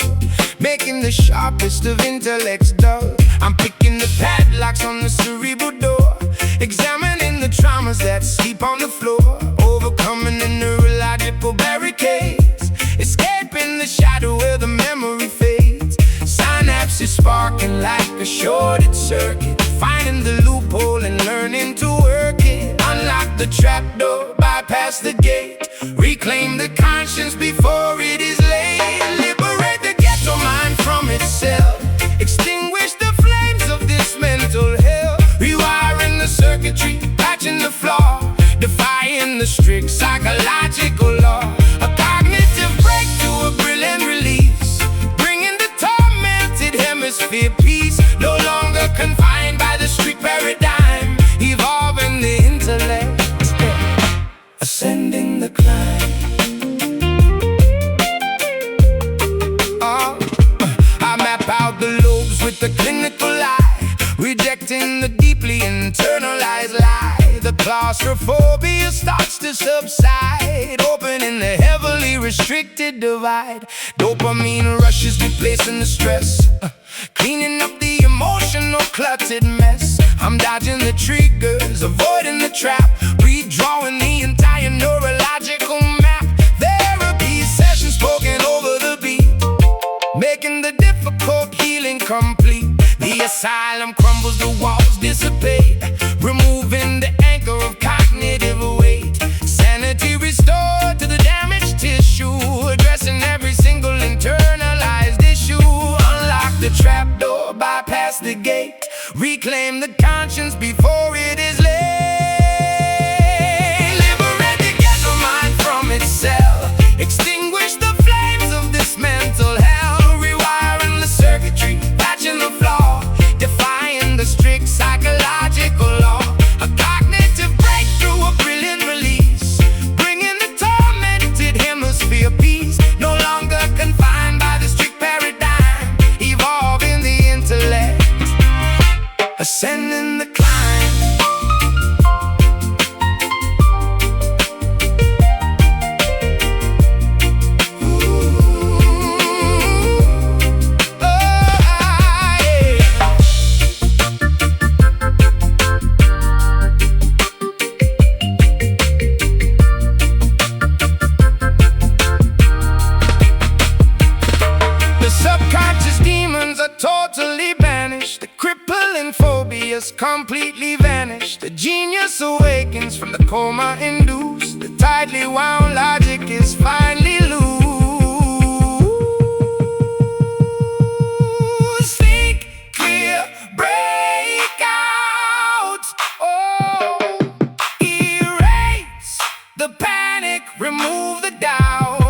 making the sharpest of intellects dull. I'm picking the padlocks on the cerebral door, examining the traumas that sleep on the floor, overcoming the neurological barricades, escaping the shadow where the memory fades. Synapses sparking like a shorted circuit, finding the loophole and learning to work it. Unlock the trapdoor, bypass the gate, reclaim the conscience before it is late. Liberate the ghetto mind from itself, extinguish the flames of this mental hell, rewiring the circuitry, patching the flaw, defying eyes lie, the claustrophobia starts to subside, opening the heavily restricted divide. Dopamine rushes, replacing the stress, cleaning up the emotional cluttered mess. I'm dodging the triggers, avoiding the trap, redrawing the entire neurological map. Therapy sessions spoken over the beat, making the difficult healing complete. The asylum crumbles, the walls dissipate, removing the anchor of cognitive weight. Sanity restored to the damaged tissue, addressing every single internalized issue. Unlock the trapdoor, bypass the gate, reclaim the conscience before it is late. Liberate the ghetto mind from its cell, extinguish the flames of this mental hell, rewiring the circuitry, patching the flaw, defying the strict psychological law. A cognitive breakthrough, a brilliant release, bringing the tormented hemisphere peace. No longer confined by the strict paradigm, evolving the intellect, ascending the climb. Totally banished, the crippling phobias completely vanished. The genius awakens from the coma induced, the tightly wound logic is finally loose. Think clear, break out, oh, erase the panic, remove the doubt.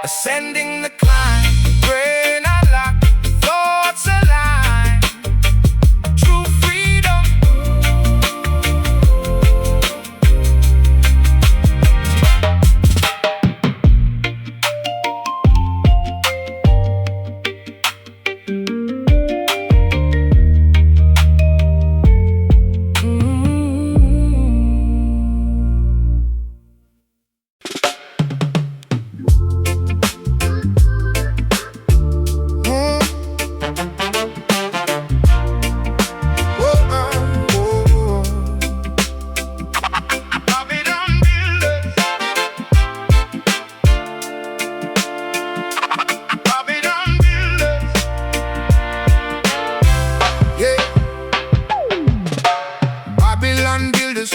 Ascending the climb, brain unlocked, thoughts aligned, true freedom.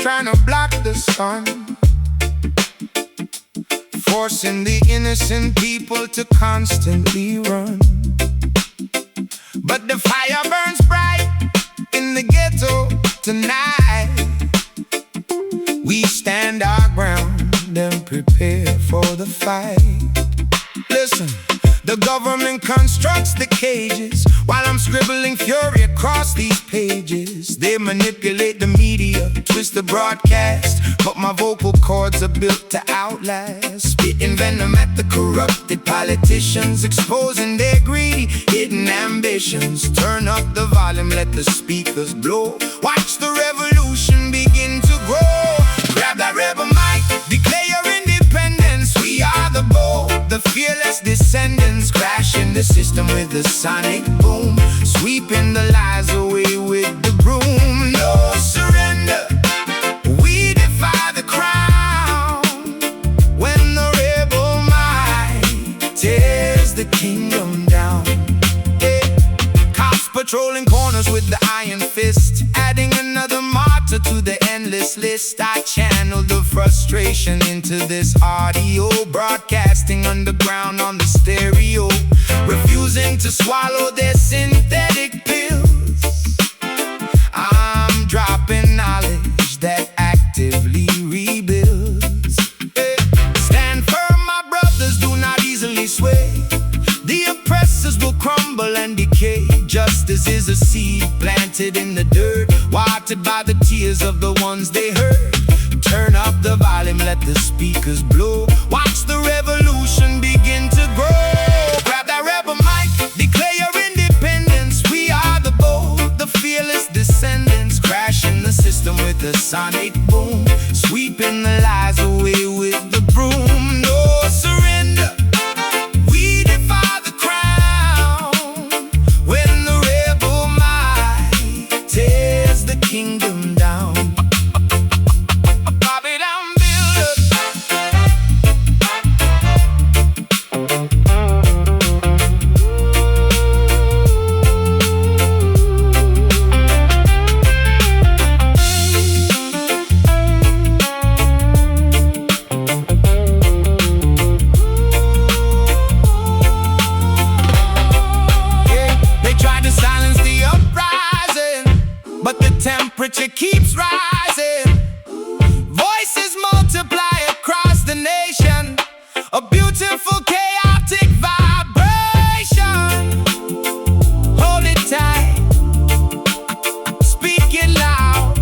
Trying to block the sun, forcing the innocent people to constantly run. But the fire burns bright in the ghetto tonight. We stand our ground and prepare for the fight. Listen, the government constructs the cages while I'm scribbling fury across these pages. They manipulate the media, twist the broadcast, but my vocal cords are built to outlast. Spitting venom at the corrupted politicians, exposing their greedy, hidden ambitions. Turn up the volume, let the speakers blow. Watch the revolution begin to grow. Grab that rebel mic, declare your independence. We are the bold, the fearless descendants, crashing the system with a sonic boom, sweeping the lies away with the broom. No surrender, we defy the crown. When the rebel might tears the kingdom down. Cops patrolling corners with the iron fist, adding another martyr to the endless list. I channel the frustration into this audio, broadcasting underground on the stereo, refusing to swallow their synthetic pills. I'm dropping knowledge that actively rebuilds. planted in the dirt, watered by the tears of the ones they heard. Turn up the volume, let the speakers blow. Watch the revolution begin to grow. Grab that rebel mic, declare your independence. We are the bold, the fearless descendants, crashing the system with a sonic boom, sweeping the lies away with the broom. No surrender, we defy the crown. When the rebel might tears the kingdom down. But the temperature keeps rising. Voices multiply across the nation. A beautiful chaotic vibration. Hold it tight, speak it loud.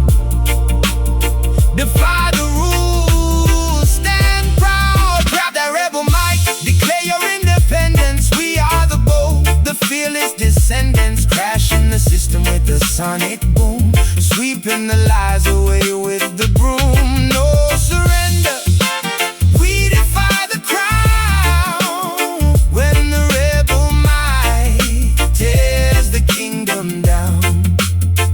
Defy the rules, stand proud. Grab that rebel mic, declare your independence. We are the bold, the fearless descendants, crashing the system with the sonic boom, sweeping the lies away with the broom. No surrender, we defy the crown. When the rebel might tears the kingdom down.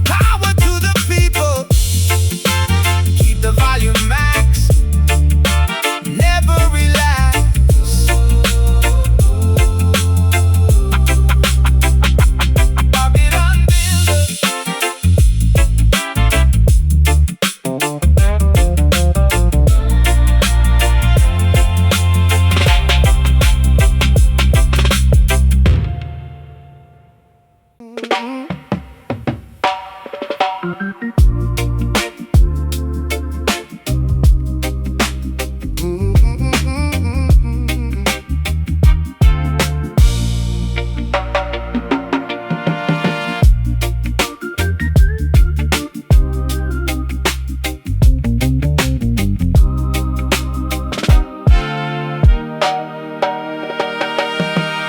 Power to the people, keep the volume max, never relax.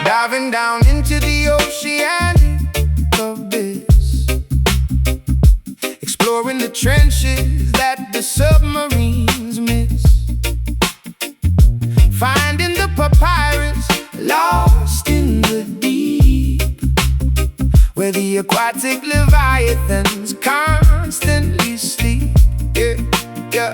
Diving down into the oceanic abyss, exploring the trenches that the submarines miss, finding the papyrus lost in the deep, where the aquatic leviathans constantly sleep. Yeah.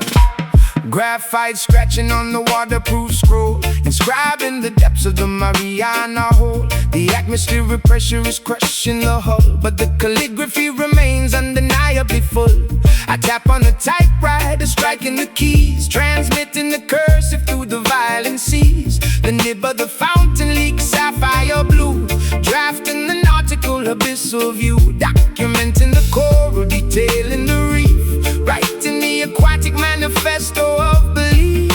Graphite scratching on the waterproof scroll, inscribing the depths of the Mariana Hole. The atmospheric pressure is crushing the hull, but the calligraphy remains undeniably full. I tap on the typewriter, striking the keys, transmitting the cursive through the violent seas. The nib of the fountain leaks sapphire blue, drafting the nautical abyssal view, documenting the coral, detailing the reef, writing the aquatic manifesto of belief.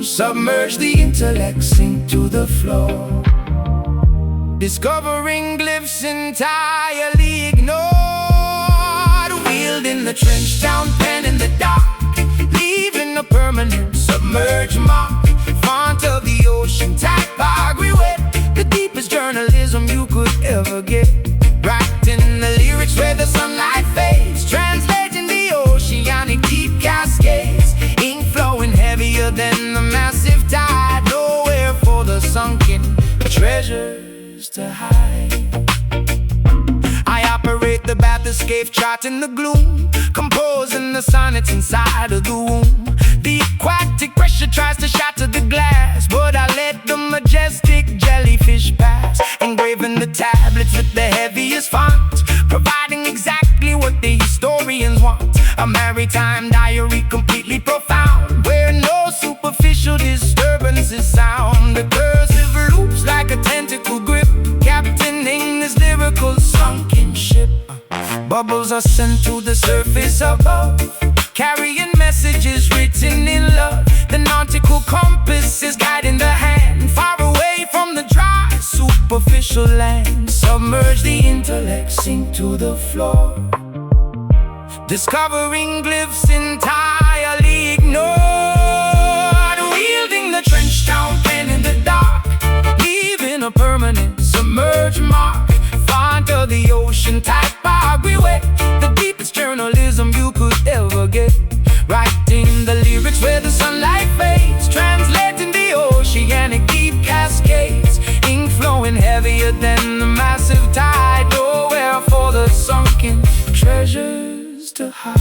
Submerge the intellect, sink to the floor, discovering glyphs entirely ignored. Wielding the trench down pen in the dark, leaving a permanent submerged mark. Font of the ocean, typography wet, the deepest journalism you could ever get. Writing the lyrics where the sunlight fades, translating the oceanic deep cascades. Ink flowing heavier than the massive tide, nowhere for the sunken treasures to hide. I operate the bathyscape, charting the gloom, composing the sonnets inside of the womb. The aquatic pressure tries to shatter the glass, but I let the majestic jellyfish pass. Engraving the tablets with the heaviest font, providing exactly what the historians want. A maritime diary completely profound, where no superficial disturbances sound. The cursive loops like a tentacle grip, captaining this lyrical sunken ship. Bubbles are sent to the surface above, carrying messages written in love. The nautical compass is guiding the hand, far away from the dry superficial social land, submerge the intellect, sink to the floor. Discovering glyphs entirely ignored, wielding the trench town pen in the dark, leaving a permanent submerged mark. Font of the ocean, typography wet, the deepest journalism you could ever get. Writing the lyrics where the sunlight fades, translating the oceanic deep cascades. Ink flowing heavier than the massive tide, nowhere for the sunken treasures to hide.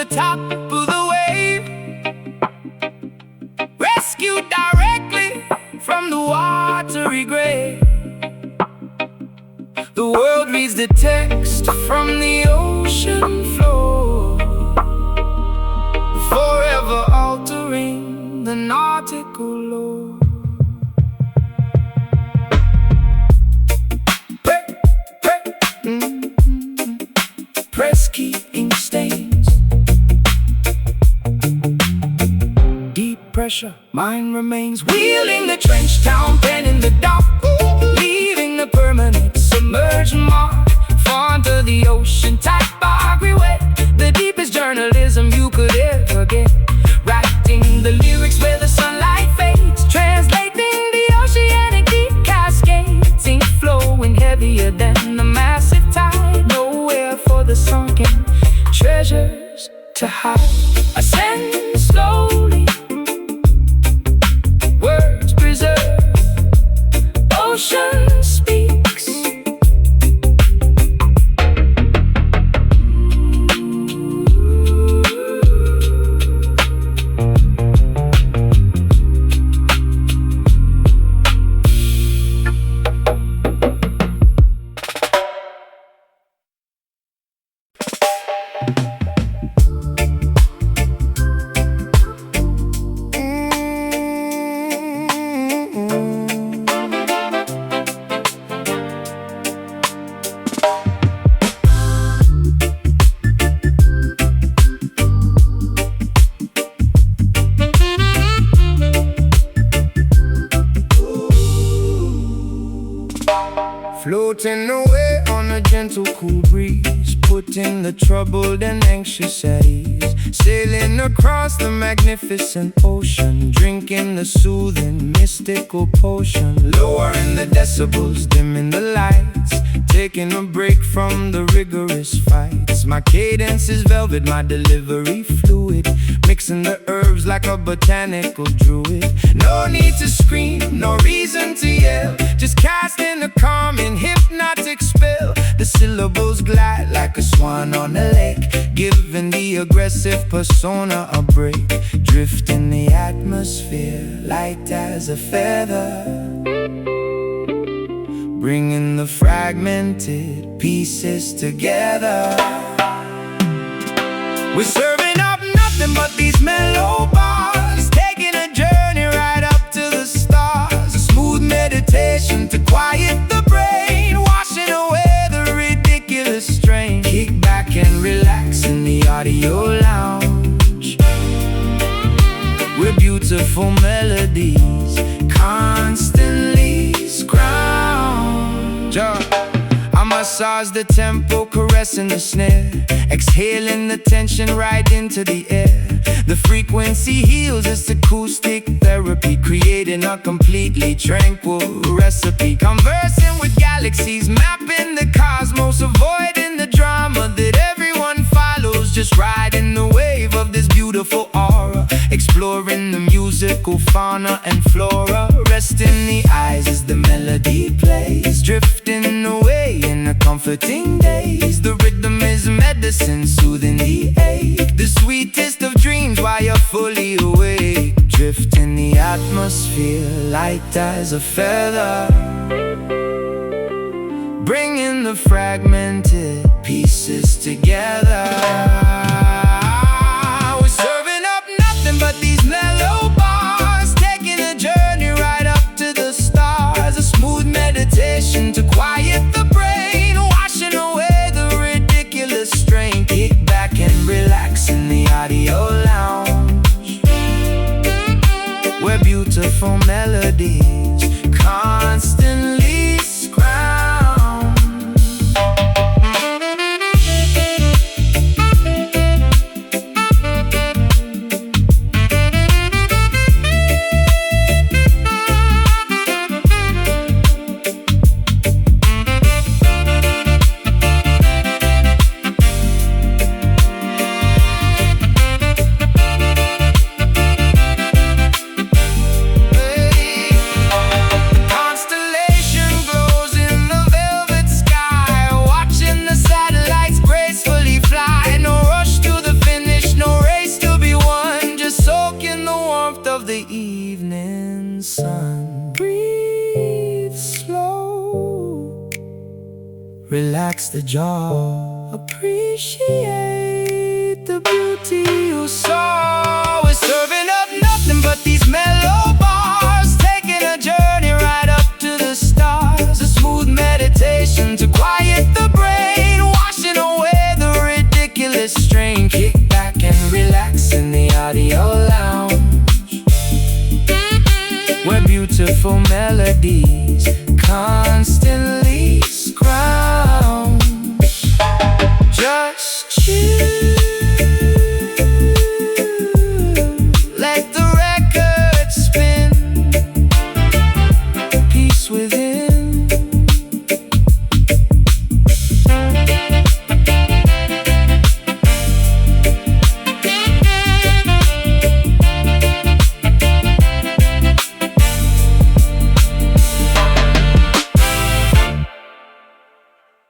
Top of the wave, rescued directly from the watery grave. The world reads the text from the ocean floor, forever altering the nautical lore. Press key, ink stains, pressure, mine remains. Wheeling the trench town pen in the dark, leaving a permanent submerged mark. Font of the ocean, typography wet, the deepest journalism you could ever get. Writing the lyrics where the sunlight fades, translating the oceanic deep cascades. Ink flowing heavier than the massive tide, nowhere for the sunken treasures to hide. Ascend slowly, words preserve, ocean speaks. Floating away on a gentle cool breeze, putting the troubled and anxious at ease. Sailing across the magnificent ocean, drinking the soothing mystical potion. Lowering the decibels, dimming the lights, taking a break from the rigorous fights. My cadence is velvet, my delivery fluid, mixing the herbs like a botanical druid. No need to scream, no reason to yell, just casting a calming hypnotic spell. The syllables glide like a swan on a lake, giving the aggressive persona a break. Drift in the atmosphere, light as a feather, bringing the fragmented pieces together. We're serving up nothing but these mellow bars, taking a journey right up to the stars. A smooth meditation to quiet the brain, washing away the ridiculous strain. Kick back and relax in the audio lounge, where beautiful melodies constantly scrounge. I massage the tempo, caressing the snare, exhaling the tension right into the air. The frequency heals, it's acoustic therapy, creating a completely tranquil recipe. Conversing with galaxies, mapping the cosmos, avoiding the drama that everyone follows. Just riding the wave of this beautiful aura, exploring the musical fauna and flora. Rest in the eyes as the melody plays, drifting away in the comforting days. The rhythm is medicine, soothing the ache, the sweetest of dreams while you're fully awake. Drift in the atmosphere, light as a feather, bringing the fragmented pieces together. We're serving up nothing but these mellow bars, taking a journey right up to the stars. A smooth meditation to quiet the brain, washing away the ridiculous strain. Kick back and relax in the audio lounge, where beautiful melodies constantly scrounge. Of the evening sun, breathe slow, relax the jaw, appreciate the beauty you saw. We're serving up nothing but these mellow bars, taking a journey right up to the stars. A smooth meditation to quiet the brain, washing away the ridiculous strain. Kick back and relax in the audio lounge, where beautiful melodies constantly scrounge. Just chill.